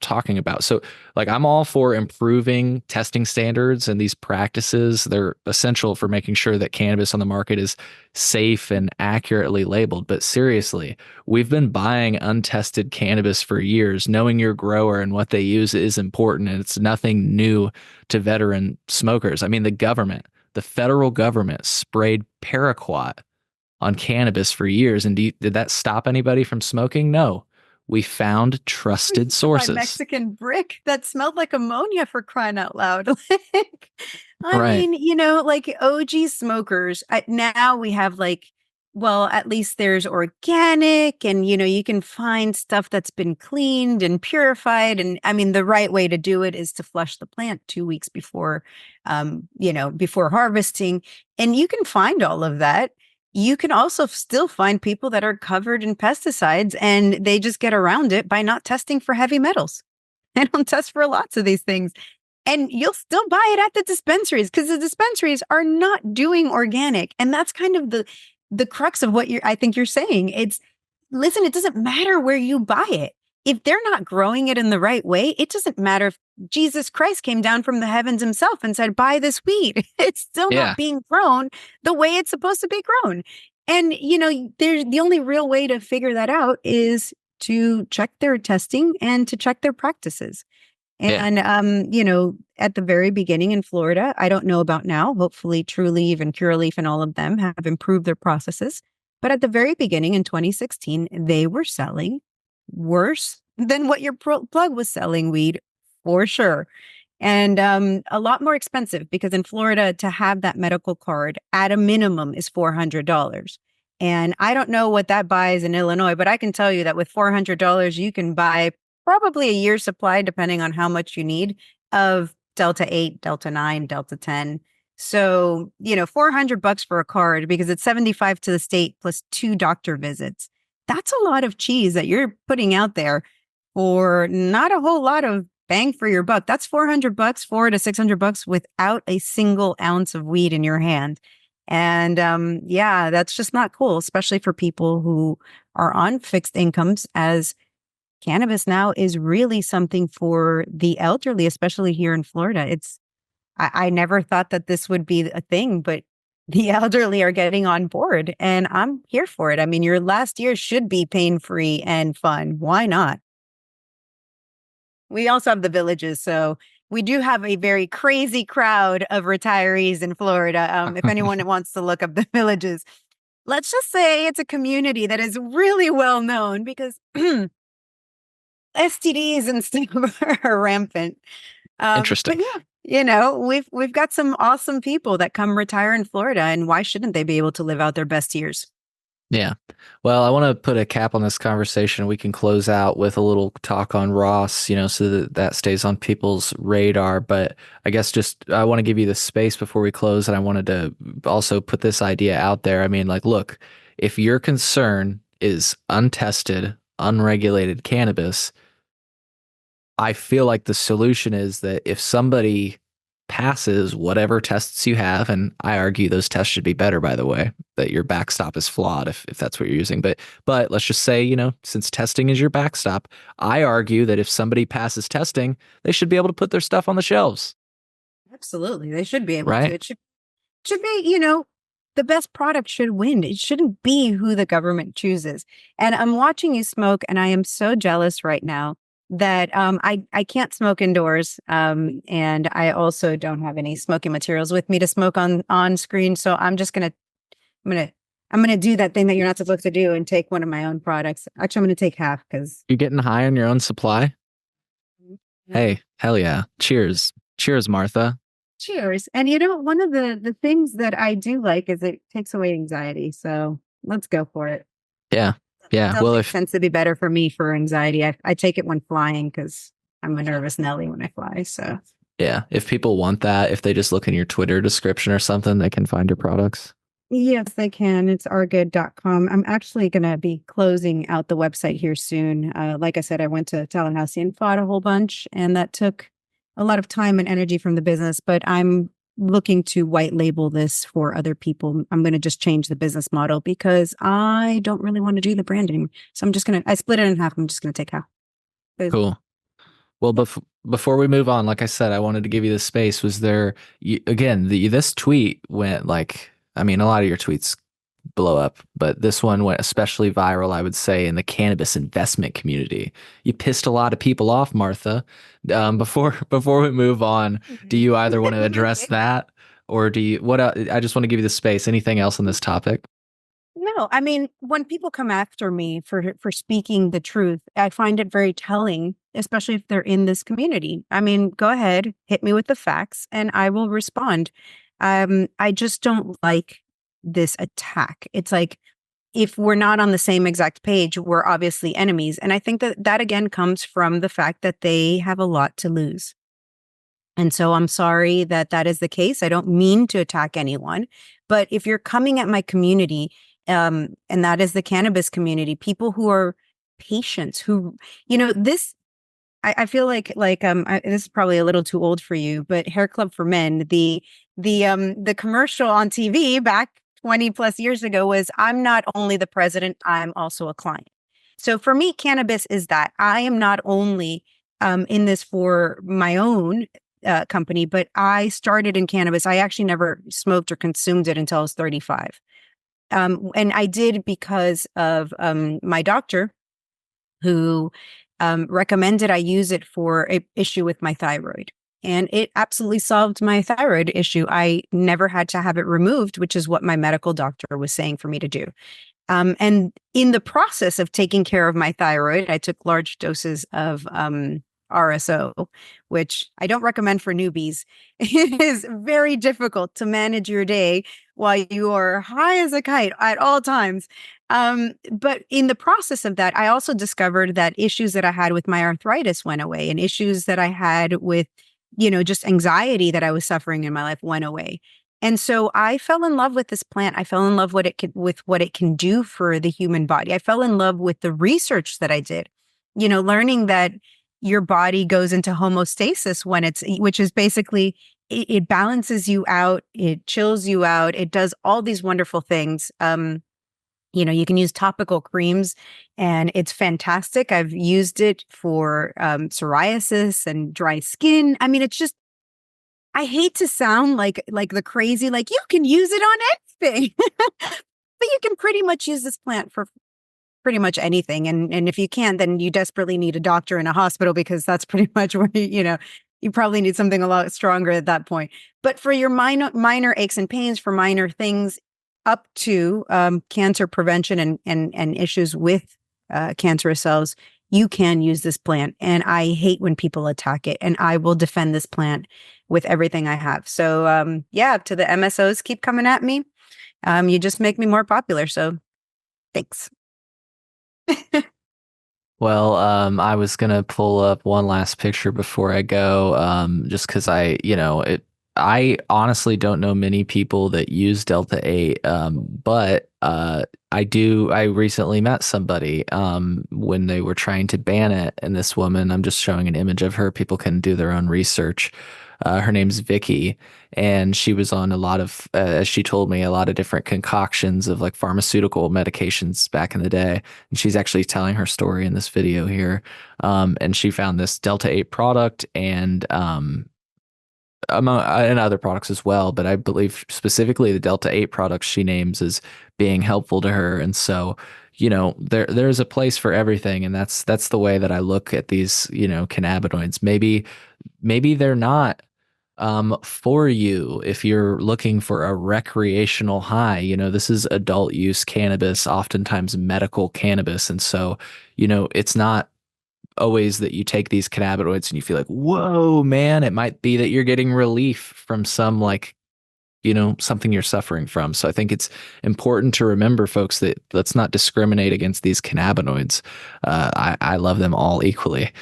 talking about. So, like, I'm all for improving testing standards and these practices. They're essential for making sure that cannabis on the market is safe and accurately labeled. But seriously, we've been buying untested cannabis for years. Knowing your grower and what they use is important, and it's nothing new to veteran smokers. I mean, the federal government sprayed paraquat on cannabis for years. And did that stop anybody from smoking? No. We found We trusted used to buy sources. Mexican brick that smelled like ammonia, for crying out loud. I Right. mean, like OG smokers, now we have like, well, at least there's organic and, you can find stuff that's been cleaned and purified. And I mean, the right way to do it is to flush the plant 2 weeks before, before harvesting. And you can find all of that. You can also still find people that are covered in pesticides and they just get around it by not testing for heavy metals. They don't test for lots of these things. And you'll still buy it at the dispensaries because the dispensaries are not doing organic. And that's kind of the crux of what I think you're saying. It's, listen, it doesn't matter where you buy it. If they're not growing it in the right way, it doesn't matter if Jesus Christ came down from the heavens himself and said, buy this weed. It's still Yeah. not being grown the way it's supposed to be grown. And, there's the only real way to figure that out is to check their testing and to check their practices. Yeah. And, at the very beginning in Florida, I don't know about now, hopefully True Leaf and Curaleaf and all of them have improved their processes. But at the very beginning in 2016, they were selling worse than what your plug was selling weed, for sure. And a lot more expensive because in Florida, to have that medical card at a minimum is $400. And I don't know what that buys in Illinois, but I can tell you that with $400, you can buy probably a year's supply, depending on how much you need, of Delta 8, Delta 9, Delta 10. So, $400 for a card because it's 75 to the state plus 2 doctor visits. That's a lot of cheese that you're putting out there for not a whole lot of bang for your buck. That's $400, $400 to $600 without a single ounce of weed in your hand. And yeah, that's just not cool, especially for people who are on fixed incomes, as cannabis now is really something for the elderly, especially here in Florida. I never thought that this would be a thing, but the elderly are getting on board and I'm here for it. I mean, your last year should be pain-free and fun. Why not? We also have the villages. So we do have a very crazy crowd of retirees in Florida. If anyone wants to look up the villages, let's just say it's a community that is really well known because STDs and stuff are rampant. But Interesting. yeah, we've got some awesome people that come retire in Florida, and why shouldn't they be able to live out their best years? Yeah. Well, I want to put a cap on this conversation. We can close out with a little talk on Ross, so that that stays on people's radar. But I guess just I want to give you the space before we close, and I wanted to also put this idea out there. I mean, like, look, if your concern is untested, unregulated cannabis, I feel like the solution is that if somebody passes whatever tests you have, and I argue those tests should be better, by the way, that your backstop is flawed if that's what you're using. But let's just say, since testing is your backstop, I argue that if somebody passes testing, they should be able to put their stuff on the shelves, Absolutely. They should be able to. right? It should be, the best product should win. It shouldn't be who the government chooses. And I'm watching you smoke, and I am so jealous right now that I can't smoke indoors. And I also don't have any smoking materials with me to smoke on screen. So I'm gonna I'm gonna do that thing that you're not supposed to do and take one of my own products. Actually, I'm gonna take half because You're getting high on your own supply. Hey, hell yeah. Cheers. Cheers, Martha. cheers. And one of the things that I do like is it takes away anxiety. So let's go for it. Yeah. Yeah. Well, Celtic if tends to be better for me for anxiety. I take it when flying because I'm a nervous Nelly when I fly. So Yeah, if people want that, if they just look in your Twitter description or something, they can find your products. yes, they can. It's rgood.com. I'm actually going to be closing out the website here soon. Like I said, I went to Tallahassee and fought a whole bunch, and that took a lot of time and energy from the business. But I'm looking to white label this for other people. I'm going to just change the business model because I don't really want to do the branding. So I split it in half. I'm just going to take half. Cool. Well, before we move on, like I said, I wanted to give you the space. Was there, again, this tweet went like, I mean, a lot of your tweets blow up, but this one went especially viral, I would say, in the cannabis investment community. You pissed a lot of people off, Martha. Before we move on, do you either want to address that, or do you, I just want to give you the space. Anything else on this topic? No, I mean, when people come after me for speaking the truth, I find it very telling, especially if they're in this community. I mean, go ahead, hit me with the facts, and I will respond. I just don't like this attack. It's like if we're not on the same exact page, we're obviously enemies, and I think that that again comes from the fact that they have a lot to lose. And so I'm sorry that that is the case. I don't mean to attack anyone, but if you're coming at my community, and that is the cannabis community, people who are patients, who, this, I feel this is probably a little too old for you, but Hair Club for Men, the commercial on TV back 20 plus years ago was, I'm not only the president, I'm also a client. So for me, cannabis is that I am not only in this for my own company, but I started in cannabis. I actually never smoked or consumed it until I was 35. And I did because of my doctor who recommended I use it for a issue with my thyroid. And it absolutely solved my thyroid issue. I never had to have it removed, which is what my medical doctor was saying for me to do. And in the process of taking care of my thyroid, I took large doses of RSO, which I don't recommend for newbies. It is very difficult to manage your day while you are high as a kite at all times. But in the process of that, I also discovered that issues that I had with my arthritis went away, and issues that I had with, just anxiety that I was suffering in my life went away. And so I fell in love with this plant. I fell in love with what it can do for the human body. I fell in love with the research that I did, learning that your body goes into homeostasis which is basically it balances you out, it chills you out, it does all these wonderful things. You can use topical creams and it's fantastic. I've used it for psoriasis and dry skin. I mean, it's just, I hate to sound like the crazy, like you can use it on anything, but you can pretty much use this plant for pretty much anything. And if you can't, then you desperately need a doctor and a hospital, because that's pretty much where you probably need something a lot stronger at that point. But for your minor aches and pains, for minor things up to cancer prevention and issues with cancerous cells, you can use this plant. And I hate when people attack it, and I will defend this plant with everything I have. So yeah, to the MSOs, keep coming at me. You just make me more popular. So Thanks. Well, I was gonna pull up one last picture before I go, just because I honestly don't know many people that use Delta 8, but I do. I recently met somebody when they were trying to ban it, and this woman, I'm just showing an image of her. People can do their own research. Her name's Vicky, and she was on a lot of, as she told me, a lot of different concoctions of like pharmaceutical medications back in the day. And she's actually telling her story in this video here. And she found this Delta 8 product and other products as well. But I believe specifically the Delta 8 products she names as being helpful to her. And so, there's a place for everything. And that's the way that I look at these, cannabinoids. Maybe they're not for you if you're looking for a recreational high. This is adult use cannabis, oftentimes medical cannabis. And so, it's not always that you take these cannabinoids and you feel like, whoa, man, it might be that you're getting relief from some like, something you're suffering from. So I think it's important to remember, folks, that let's not discriminate against these cannabinoids. I love them all equally.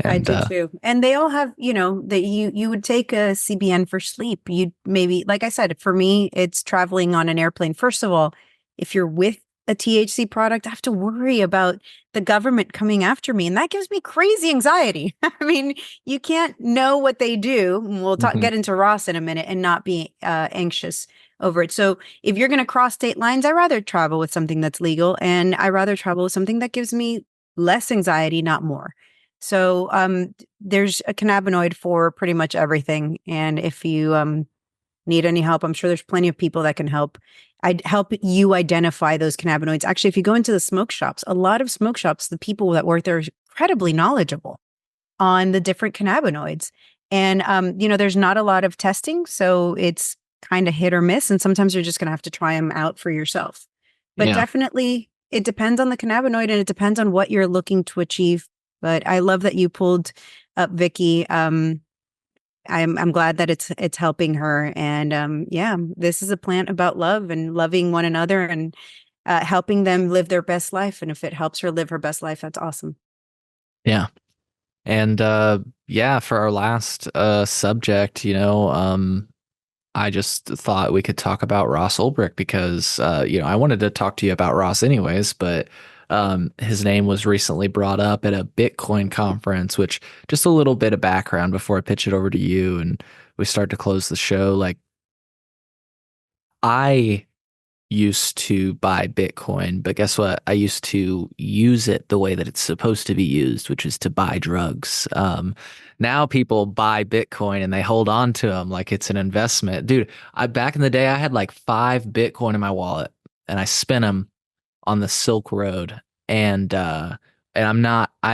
I And do too. And they all have, that you would take a CBN for sleep. You'd maybe, like I said, for me, it's traveling on an airplane. First of all, if you're with a THC product, I have to worry about the government coming after me. And that gives me crazy anxiety. I mean, you can't know what they do. We'll Mhm. get into Ross in a minute and not be anxious over it. So if you're going to cross state lines, I'd rather travel with something that's legal, and I'd rather travel with something that gives me less anxiety, not more. So there's a cannabinoid for pretty much everything. And if you need any help, I'm sure there's plenty of people that can help. I'd help you identify those cannabinoids. Actually, if you go into the smoke shops, a lot of smoke shops, the people that work there are incredibly knowledgeable on the different cannabinoids. And, there's not a lot of testing. So it's kind of hit or miss. And sometimes you're just going to have to try them out for yourself. But Yeah. definitely, it depends on the cannabinoid and it depends on what you're looking to achieve. But I love that you pulled up Vicky. I'm glad that it's helping her. And yeah, this is a plant about love and loving one another and helping them live their best life. And if it helps her live her best life, that's awesome. Yeah. And yeah, for our last subject, I just thought we could talk about Ross Ulbricht because I wanted to talk to you about Ross anyways, but his name was recently brought up at a Bitcoin conference, which just a little bit of background before I pitch it over to you and we start to close the show. Like I used to buy Bitcoin, but guess what? I used to use it the way that it's supposed to be used, which is to buy drugs. Now people buy Bitcoin and they hold on to them like it's an investment. Dude, I back in the day I had like 5 Bitcoin in my wallet and I spent them on the Silk Road and I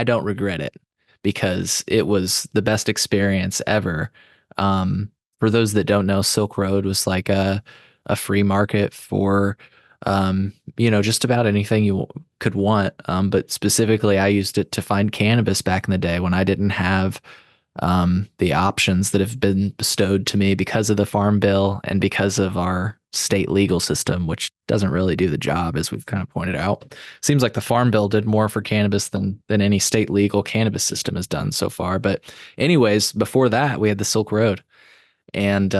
don't regret it because it was the best experience ever. For those that don't know, Silk Road was like a free market for just about anything you could want. But specifically I used it to find cannabis back in the day when I didn't have the options that have been bestowed to me because of the Farm Bill and because of our state legal system, which doesn't really do the job, as we've kind of pointed out. Seems like the Farm Bill did more for cannabis than any state legal cannabis system has done so far. But anyways, before that, we had the Silk Road, and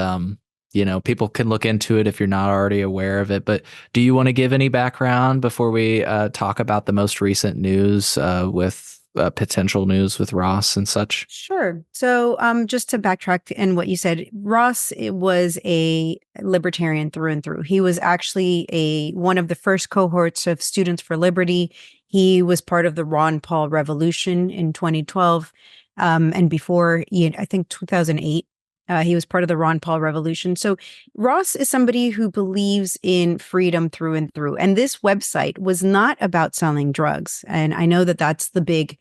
people can look into it if you're not already aware of it. But do you want to give any background before we talk about the most recent news with potential news with Ross and such? Sure. So, just to backtrack in what you said, Ross was a libertarian through and through. He was actually one of the first cohorts of Students for Liberty. He was part of the Ron Paul Revolution in 2012, and before, I think 2008. He was part of the Ron Paul Revolution. So Ross is somebody who believes in freedom through and through. And this website was not about selling drugs. And I know that that's the big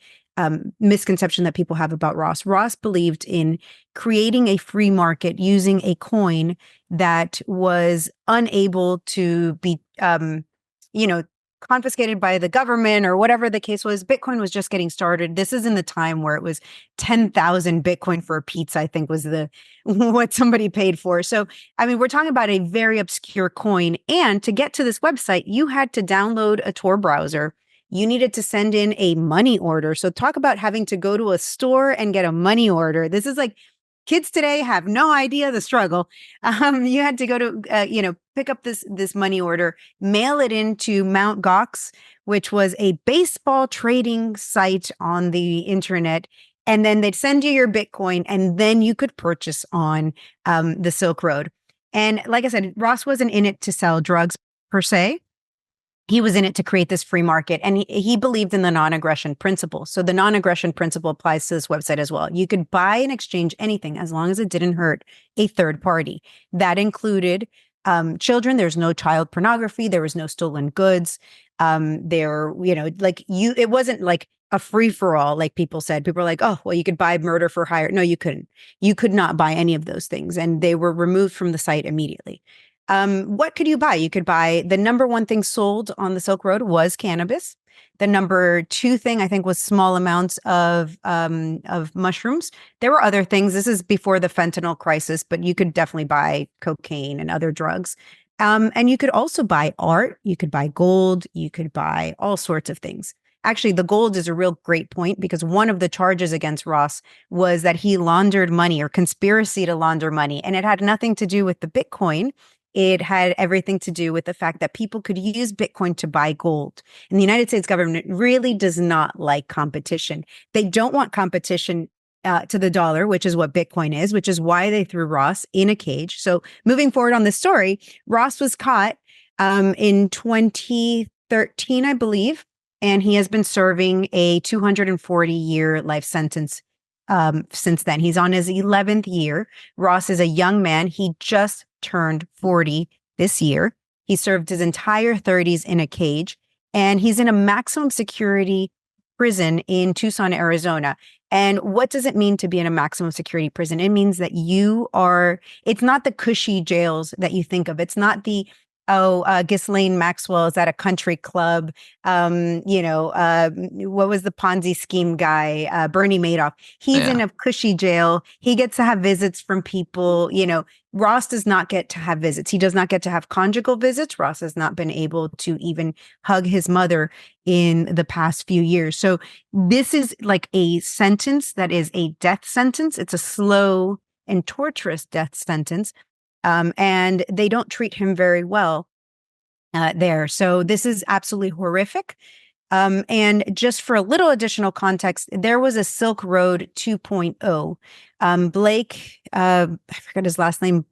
misconception that people have about Ross. Ross believed in creating a free market using a coin that was unable to be, you know, confiscated by the government or whatever the case was. Bitcoin was just getting started. This is in the time where it was 10,000 Bitcoin for a pizza, I think was the what somebody paid for. So, I mean, we're talking about a very obscure coin. And to get to this website, you had to download a Tor browser. You needed to send in a money order. So talk about having to go to a store and get a money order. This is like kids today have no idea the struggle. You had to go to, pick up this money order, mail it into Mount Gox, which was a baseball trading site on the internet. And then they'd send you your Bitcoin, and then you could purchase on the Silk Road. And like I said, Ross wasn't in it to sell drugs per se. He was in it to create this free market, and he believed in the non-aggression principle. So the non-aggression principle applies to this website as well. You could buy and exchange anything as long as it didn't hurt a third party. That included children. There's no child pornography. There was no stolen goods. It wasn't like a free for all, like people said. People were like, oh, well, you could buy murder for hire. No, you couldn't. You could not buy any of those things, and they were removed from the site immediately. What could you buy? You could buy, the number one thing sold on the Silk Road was cannabis. The number two thing, I think, was small amounts of mushrooms. There were other things. This is before the fentanyl crisis, but you could definitely buy cocaine and other drugs. And you could also buy art. You could buy gold. You could buy all sorts of things. Actually, the gold is a real great point, because one of the charges against Ross was that he laundered money, or conspiracy to launder money. And it had nothing to do with the Bitcoin. It had everything to do with the fact that people could use Bitcoin to buy gold. And the United States government really does not like competition. They don't want competition to the dollar, which is what Bitcoin is, which is why they threw Ross in a cage. So moving forward on this story, Ross was caught in 2013, I believe, and he has been serving a 240-year life sentence since then. He's on his 11th year. Ross is a young man. He just turned 40 this year. He served his entire 30s in a cage, and he's in a maximum security prison in Tucson, Arizona. And what does it mean to be in a maximum security prison? It means that it's not the cushy jails that you think of. It's not the Ghislaine Maxwell is at a country club. What was the Ponzi scheme guy? Bernie Madoff. He's in a cushy jail. He gets to have visits from people. Ross does not get to have visits. He does not get to have conjugal visits. Ross has not been able to even hug his mother in the past few years. So this is like a sentence that is a death sentence. It's a slow and torturous death sentence. And they don't treat him very well there. So this is absolutely horrific. And just for a little additional context, there was a Silk Road 2.0. Blake, I forgot his last name,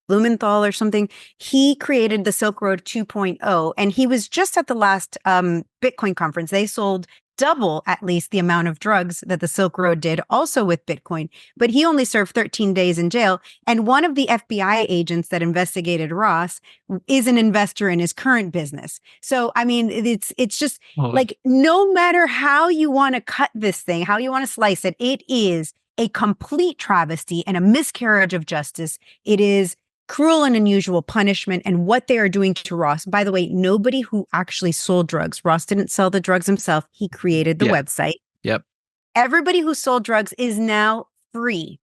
Blumenthal or something. He created the Silk Road 2.0, and he was just at the last Bitcoin conference. They sold double at least the amount of drugs that the Silk Road did, also with Bitcoin, but he only served 13 days in jail. And one of the FBI agents that investigated Ross is an investor in his current business. So, I mean, it's just like, no matter how you want to cut this thing, how you want to slice it, it is a complete travesty and a miscarriage of justice. It is cruel and unusual punishment, and what they are doing to Ross. By the way, nobody who actually sold drugs. Ross didn't sell the drugs himself. He created the website. Yep. Everybody who sold drugs is now free.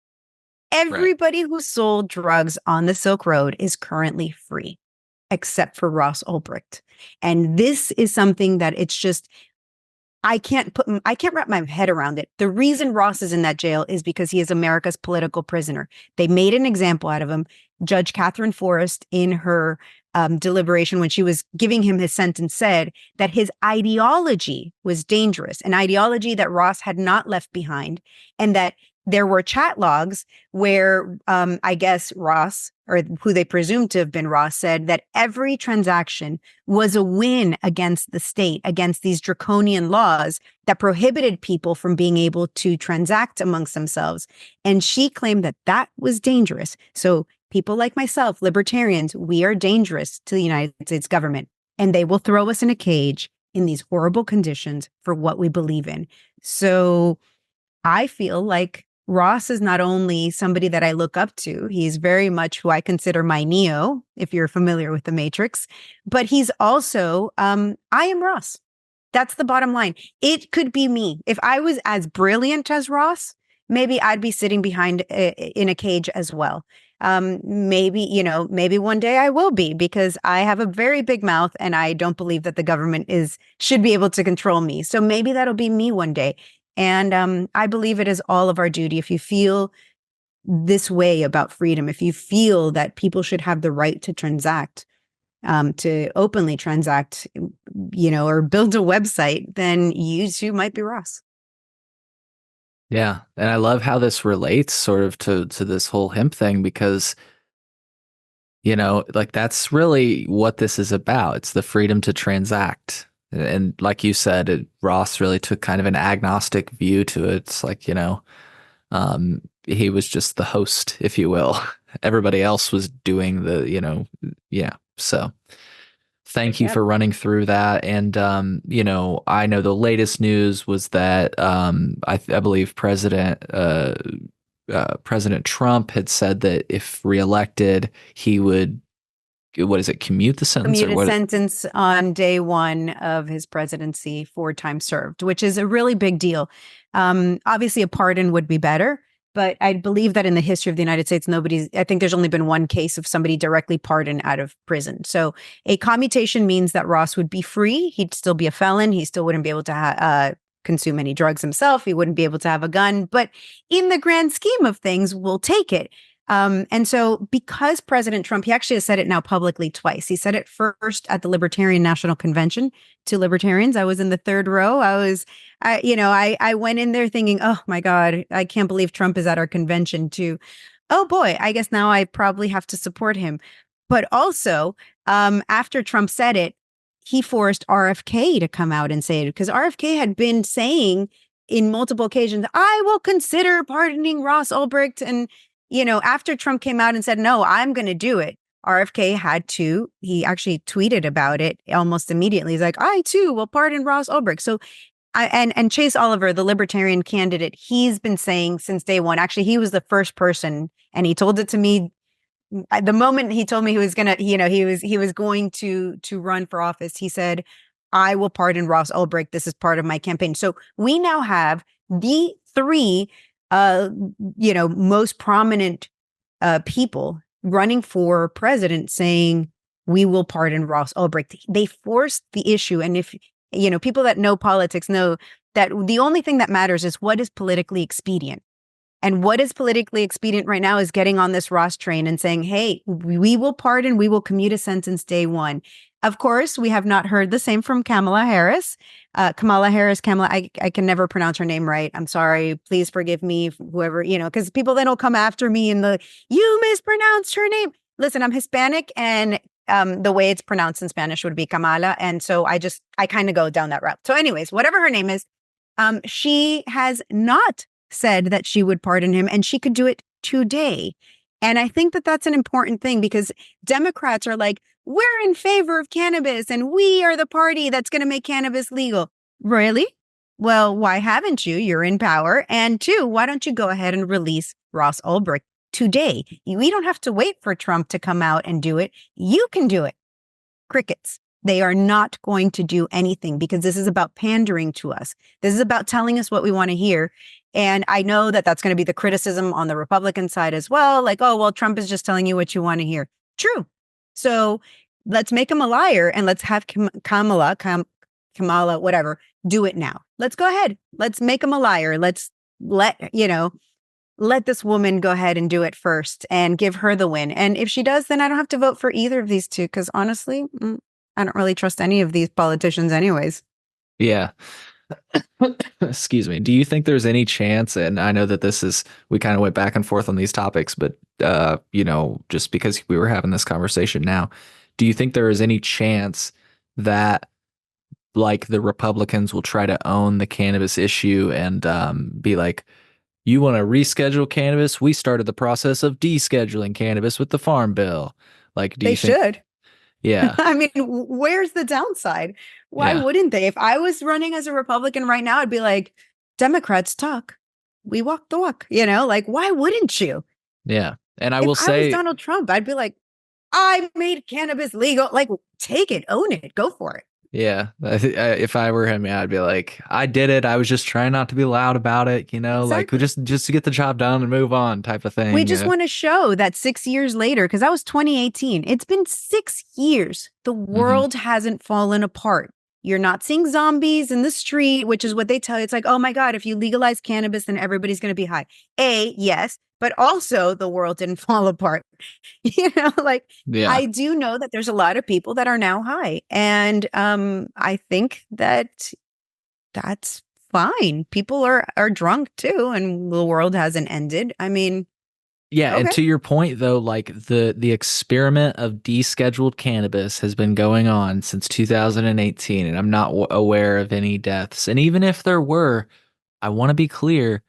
Everybody who sold drugs on the Silk Road is currently free, except for Ross Ulbricht. And this is something that it's just, I can't wrap my head around it. The reason Ross is in that jail is because he is America's political prisoner. They made an example out of him. Judge Catherine Forrest, in her deliberation when she was giving him his sentence, said that his ideology was dangerous, an ideology that Ross had not left behind, and that there were chat logs where I guess Ross, or who they presumed to have been Ross, said that every transaction was a win against the state, against these draconian laws that prohibited people from being able to transact amongst themselves. And she claimed that that was dangerous. So people like myself, libertarians, we are dangerous to the United States government, and they will throw us in a cage in these horrible conditions for what we believe in. So I feel like Ross is not only somebody that I look up to, he's very much who I consider my Neo, if you're familiar with the Matrix, but he's also, I am Ross. That's the bottom line. It could be me. If I was as brilliant as Ross, maybe I'd be sitting behind in a cage as well. Maybe, maybe one day I will be because I have a very big mouth and I don't believe that the government should be able to control me. So maybe that'll be me one day. And I believe it is all of our duty. If you feel this way about freedom, if you feel that people should have the right to transact, to openly transact, or build a website, then you too might be Ross. Yeah. And I love how this relates sort of to this whole hemp thing because, like that's really what this is about. It's the freedom to transact. And like you said, Ross really took kind of an agnostic view to it. It's like, he was just the host, if you will. Everybody else was doing yeah. So thank you Yep. for running through that. And, I know the latest news was that I believe President Trump had said that if reelected, he would, what is it, commute the sentence or Commute a what? sentence on day one of his presidency, 4 times served, which is a really big deal. Obviously, a pardon would be better, but I believe that in the history of the United States, I think there's only been one case of somebody directly pardoned out of prison. So a commutation means that Ross would be free. He'd still be a felon. He still wouldn't be able to consume any drugs himself. He wouldn't be able to have a gun. But in the grand scheme of things, we'll take it. And so because President Trump, he actually has said it now publicly twice. He said it first at the Libertarian National Convention to libertarians. I was in the third row. I went in there thinking, oh my God, I can't believe Trump is at our convention too. Oh boy, I guess now I probably have to support him. But also, after Trump said it, he forced RFK to come out and say it because RFK had been saying in multiple occasions, I will consider pardoning Ross Ulbricht. And after Trump came out and said, no, I'm going to do it, RFK he actually tweeted about it almost immediately. He's like, I too will pardon Ross Ulbricht. So and Chase Oliver, the libertarian candidate, he's been saying since day one, actually, he was the first person and he told it to me the moment he told me he was going to, he was going to run for office. He said, I will pardon Ross Ulbricht. This is part of my campaign. So we now have the three most prominent people running for president saying, we will pardon Ross Ulbricht. They forced the issue. And if, people that know politics know that the only thing that matters is what is politically expedient. And what is politically expedient right now is getting on this Ross train and saying, hey, we will pardon, we will commute a sentence day one. Of course, we have not heard the same from Kamala Harris. Kamala Harris, I can never pronounce her name right. I'm sorry. Please forgive me, whoever, because people then will come after me and you mispronounced her name. Listen, I'm Hispanic and the way it's pronounced in Spanish would be Kamala. And so I kind of go down that route. So anyways, whatever her name is, she has not said that she would pardon him and she could do it today. And I think that that's an important thing because Democrats are like, we're in favor of cannabis and we are the party that's going to make cannabis legal. Really? Well, why haven't you? You're in power. And two, why don't you go ahead and release Ross Ulbricht today? We don't have to wait for Trump to come out and do it. You can do it. Crickets. They are not going to do anything because this is about pandering to us. This is about telling us what we want to hear. And I know that that's going to be the criticism on the Republican side as well. Like, oh, well, Trump is just telling you what you want to hear. True. So let's make him a liar and let's have Kamala, whatever, do it now. Let's go ahead. Let's make him a liar. Let's let this woman go ahead and do it first and give her the win. And if she does, then I don't have to vote for either of these two because honestly, I don't really trust any of these politicians anyways. Yeah. Excuse me. Do you think there's any chance, and I know that we kind of went back and forth on these topics, but, just because we were having this conversation now, do you think there is any chance that like the Republicans will try to own the cannabis issue and be like, you want to reschedule cannabis? We started the process of descheduling cannabis with the Farm Bill. Like, do They you think? should. Yeah. I mean, where's the downside? Why Yeah. wouldn't they? If I was running as a Republican right now, I'd be like, Democrats talk. we walk the walk, like, why wouldn't you? Yeah. And I If will I was say, Donald Trump, I'd be like, I made cannabis legal. Like, take it, own it, go for it. yeah, if I were him, yeah, I'd be like, I did it. I was just trying not to be loud about it, like Exactly. just to get the job done and move on type of We thing. just want to show that 6 years later, because that was 2018, it's been 6 years. The Hmm. world hasn't fallen apart. You're not seeing zombies in the street, which is what they tell you. It's like, oh my God, if you legalize cannabis, then everybody's going to be high. Yes, but also the world didn't fall apart. Like, Yeah. I do know that there's a lot of people that are now high. And I think that that's fine. People are drunk too, and the world hasn't ended. I mean, Yeah, and okay. to your point though, like the experiment of descheduled cannabis has been going on since 2018, and I'm not aware of any deaths. And even if there were, I want to be clear,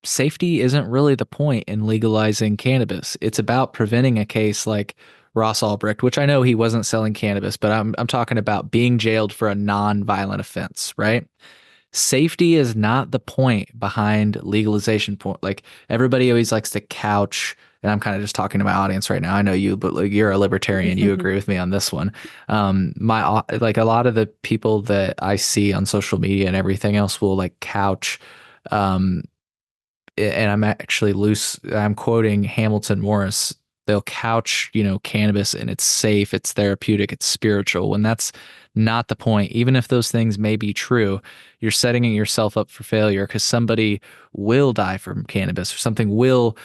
safety isn't really the point in legalizing cannabis. It's about preventing a case like Ross Ulbricht, which I know he wasn't selling cannabis, but I'm talking about being jailed for a non-violent offense, right? Safety is not the point behind legalization point. Like everybody always likes to couch, and I'm kind of just talking to my audience right now. I know you, but like you're a libertarian. You agree with me on this one. Like a lot of the people that I see on social media and everything else will like couch, um, and I'm actually loose. I'm quoting Hamilton Morris. They'll couch, cannabis and it's safe, it's therapeutic, it's spiritual. When that's not the point, even if those things may be true, you're setting yourself up for failure because somebody will die from cannabis or something will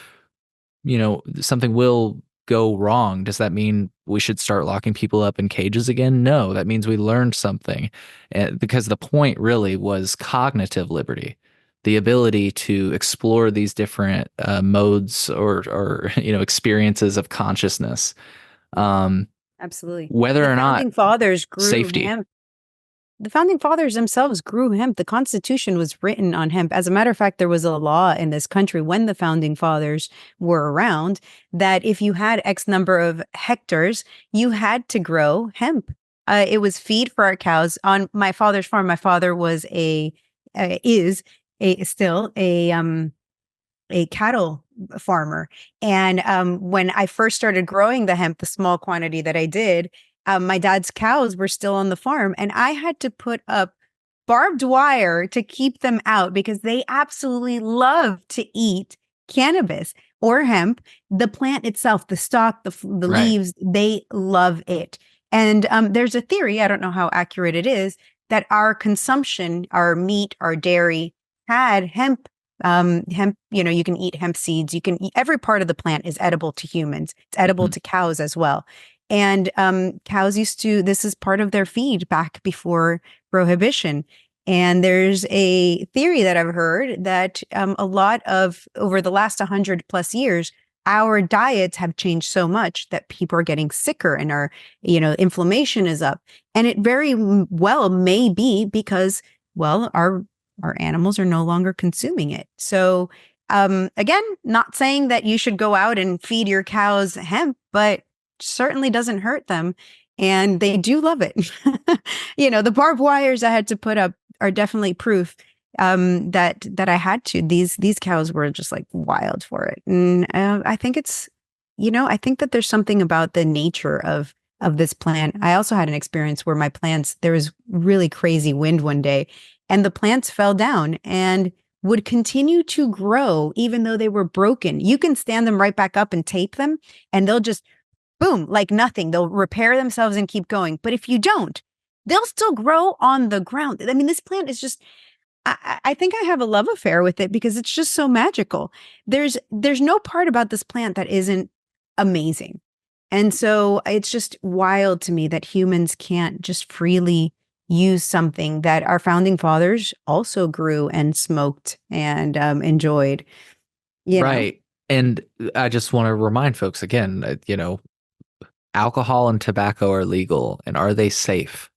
go wrong. Does that mean we should start locking people up in cages again? No, that means we learned something. Because the point really was cognitive liberty, the ability to explore these different modes or experiences of consciousness. Um, Absolutely. whether The or not founding fathers grew safety. hemp. The founding fathers themselves grew hemp. The Constitution was written on hemp. As a matter of fact, there was a law in this country when the founding fathers were around that if you had X number of hectares, you had to grow hemp. It was feed for our cows. On my father's farm, my father was is a still a cattle farmer. And when I first started growing the hemp, the small quantity that I did, my dad's cows were still on the farm, and I had to put up barbed wire to keep them out because they absolutely love to eat cannabis or hemp. The plant itself, the stalk, the Right. leaves, they love it. And there's a theory, I don't know how accurate it is, that our consumption, our meat, our dairy had hemp. Hemp, you can eat hemp seeds. You can eat every part of the plant is edible to humans. It's edible Mhm. to cows as well. And cows this is part of their feed back before prohibition. And there's a theory that I've heard that a lot of over the last 100 plus years, our diets have changed so much that people are getting sicker and inflammation is up. And it very well may be because, well, our animals are no longer consuming it. So, again, not saying that you should go out and feed your cows hemp, but certainly doesn't hurt them. And they do love it. The barbed wires I had to put up are definitely proof that I had to. These cows were just like wild for it. And I think I think that there's something about the nature of this plant. I also had an experience where my plants, there was really crazy wind one day and the plants fell down and would continue to grow even though they were broken. You can stand them right back up and tape them and they'll just boom, like nothing. They'll repair themselves and keep going. But if you don't, they'll still grow on the ground. I mean, this plant is just I think I have a love affair with it because it's just so magical. There's no part about this plant that isn't amazing. And so it's just wild to me that humans can't just freely use something that our founding fathers also grew and smoked and enjoyed, you know? Right. And I just want to remind folks again, alcohol and tobacco are legal, and are they safe?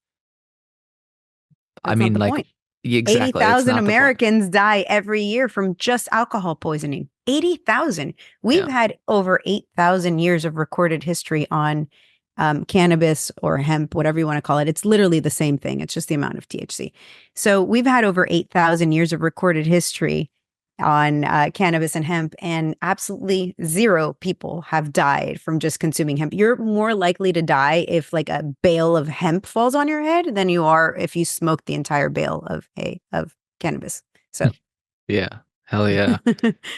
I That's not mean, the like, point. exactly. It's 80,000 not the point. Americans die every year from just alcohol poisoning. 80,000. We've Yeah. had over 8,000 years of recorded history on cannabis or hemp, whatever you want to call it. It's literally the same thing. It's just the amount of THC. So we've had over 8,000 years of recorded history. on cannabis and hemp, and absolutely zero people have died from just consuming hemp. You're more likely to die if like a bale of hemp falls on your head than you are if you smoke the entire bale of cannabis. So, Yeah. Hell yeah.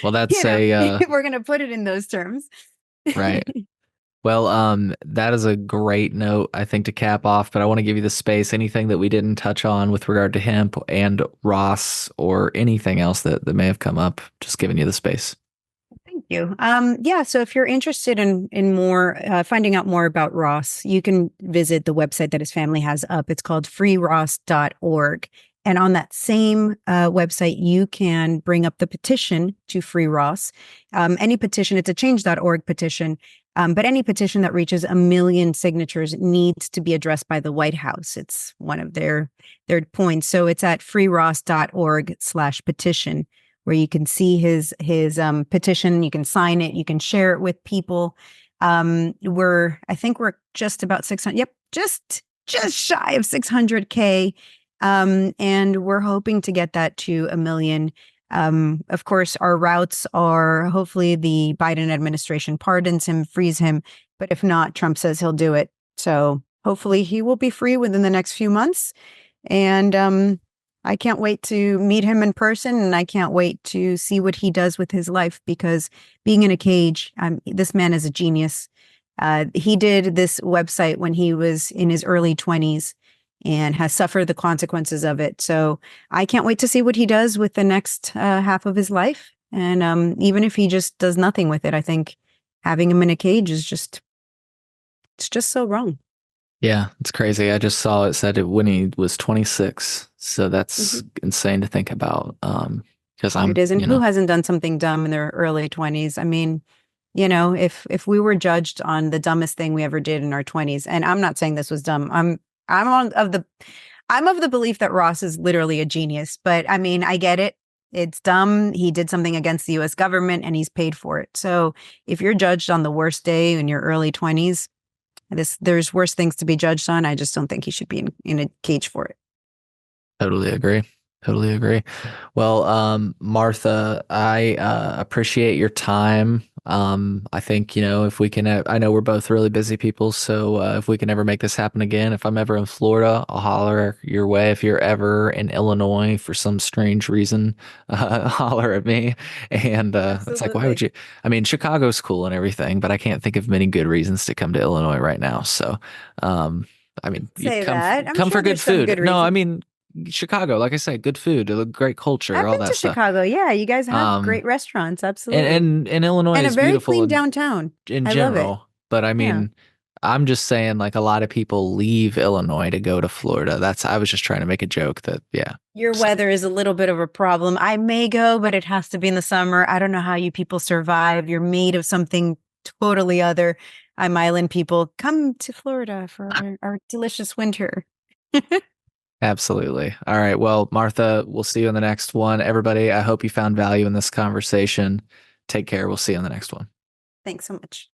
Well, that's you know, a we're gonna put it in those terms. right. Well, that is a great note, I think, to cap off, but I want to give you the space. Anything that we didn't touch on with regard to hemp and Ross or anything else that may have come up, just giving you the space. Thank you. Yeah, so if you're interested in more finding out more about Ross, you can visit the website that his family has up. It's called freeross.org. And on that same website, you can bring up the petition to free Ross. Any petition, it's a change.org petition, but any petition that reaches 1 million signatures needs to be addressed by the White House. It's one of their points. So it's at freeross.org/petition, where you can see his petition. You can sign it. You can share it with people. I think we're just about 600. Yep, just shy of 600K. And we're hoping to get that to 1 million. Of course, our routes are hopefully the Biden administration pardons him, frees him. But if not, Trump says he'll do it. So hopefully he will be free within the next few months. And I can't wait to meet him in person, and I can't wait to see what he does with his life, because being in a cage, this man is a genius. He did this website when he was in his early 20s and has suffered the consequences of it. So I can't wait to see what he does with the next half of his life. And even if he just does nothing with it, I think having him in a cage is it's just so wrong. Yeah, it's crazy. I just saw it said it when he was 26. So that's insane to think about. Because It is. And who hasn't done something dumb in their early 20s? I mean, if we were judged on the dumbest thing we ever did in our 20s, and I'm not saying this was dumb. I'm of the belief that Ross is literally a genius, but I mean, I get it. It's dumb. He did something against the US government and he's paid for it. So if you're judged on the worst day in your early 20s, there's worse things to be judged on. I just don't think he should be in a cage for it. Totally agree. Totally agree. Well, Martha, I appreciate your time. I think, if we can, I know we're both really busy people, so if we can ever make this happen again, if I'm ever in Florida, I'll holler your way. If you're ever in Illinois for some strange reason, holler at me. And it's like, why would you? I mean, Chicago's cool and everything, but I can't think of many good reasons to come to Illinois right now. So, I mean, you Say that. I'm come sure for good there's some food. good No, I reasons. mean, Chicago, like I said, good food, great culture, I've all been to that stuff. Chicago. Yeah, you guys have Um, great restaurants. and Absolutely. and Illinois And a is very beautiful clean downtown. in I love it. general, but I Yeah. mean, I'm just saying, like a lot of people leave Illinois to go to Florida. I was just trying to make a joke that, yeah. Your So, weather is a little bit of a problem. I may go, but it has to be in the summer. I don't know how you people survive. You're made of something totally other. I'm island people. Come to Florida for our delicious winter. absolutely. All right. Well, Martha, we'll see you in the next one. Everybody, I hope you found value in this conversation. Take care. We'll see you in the next one. Thanks so much.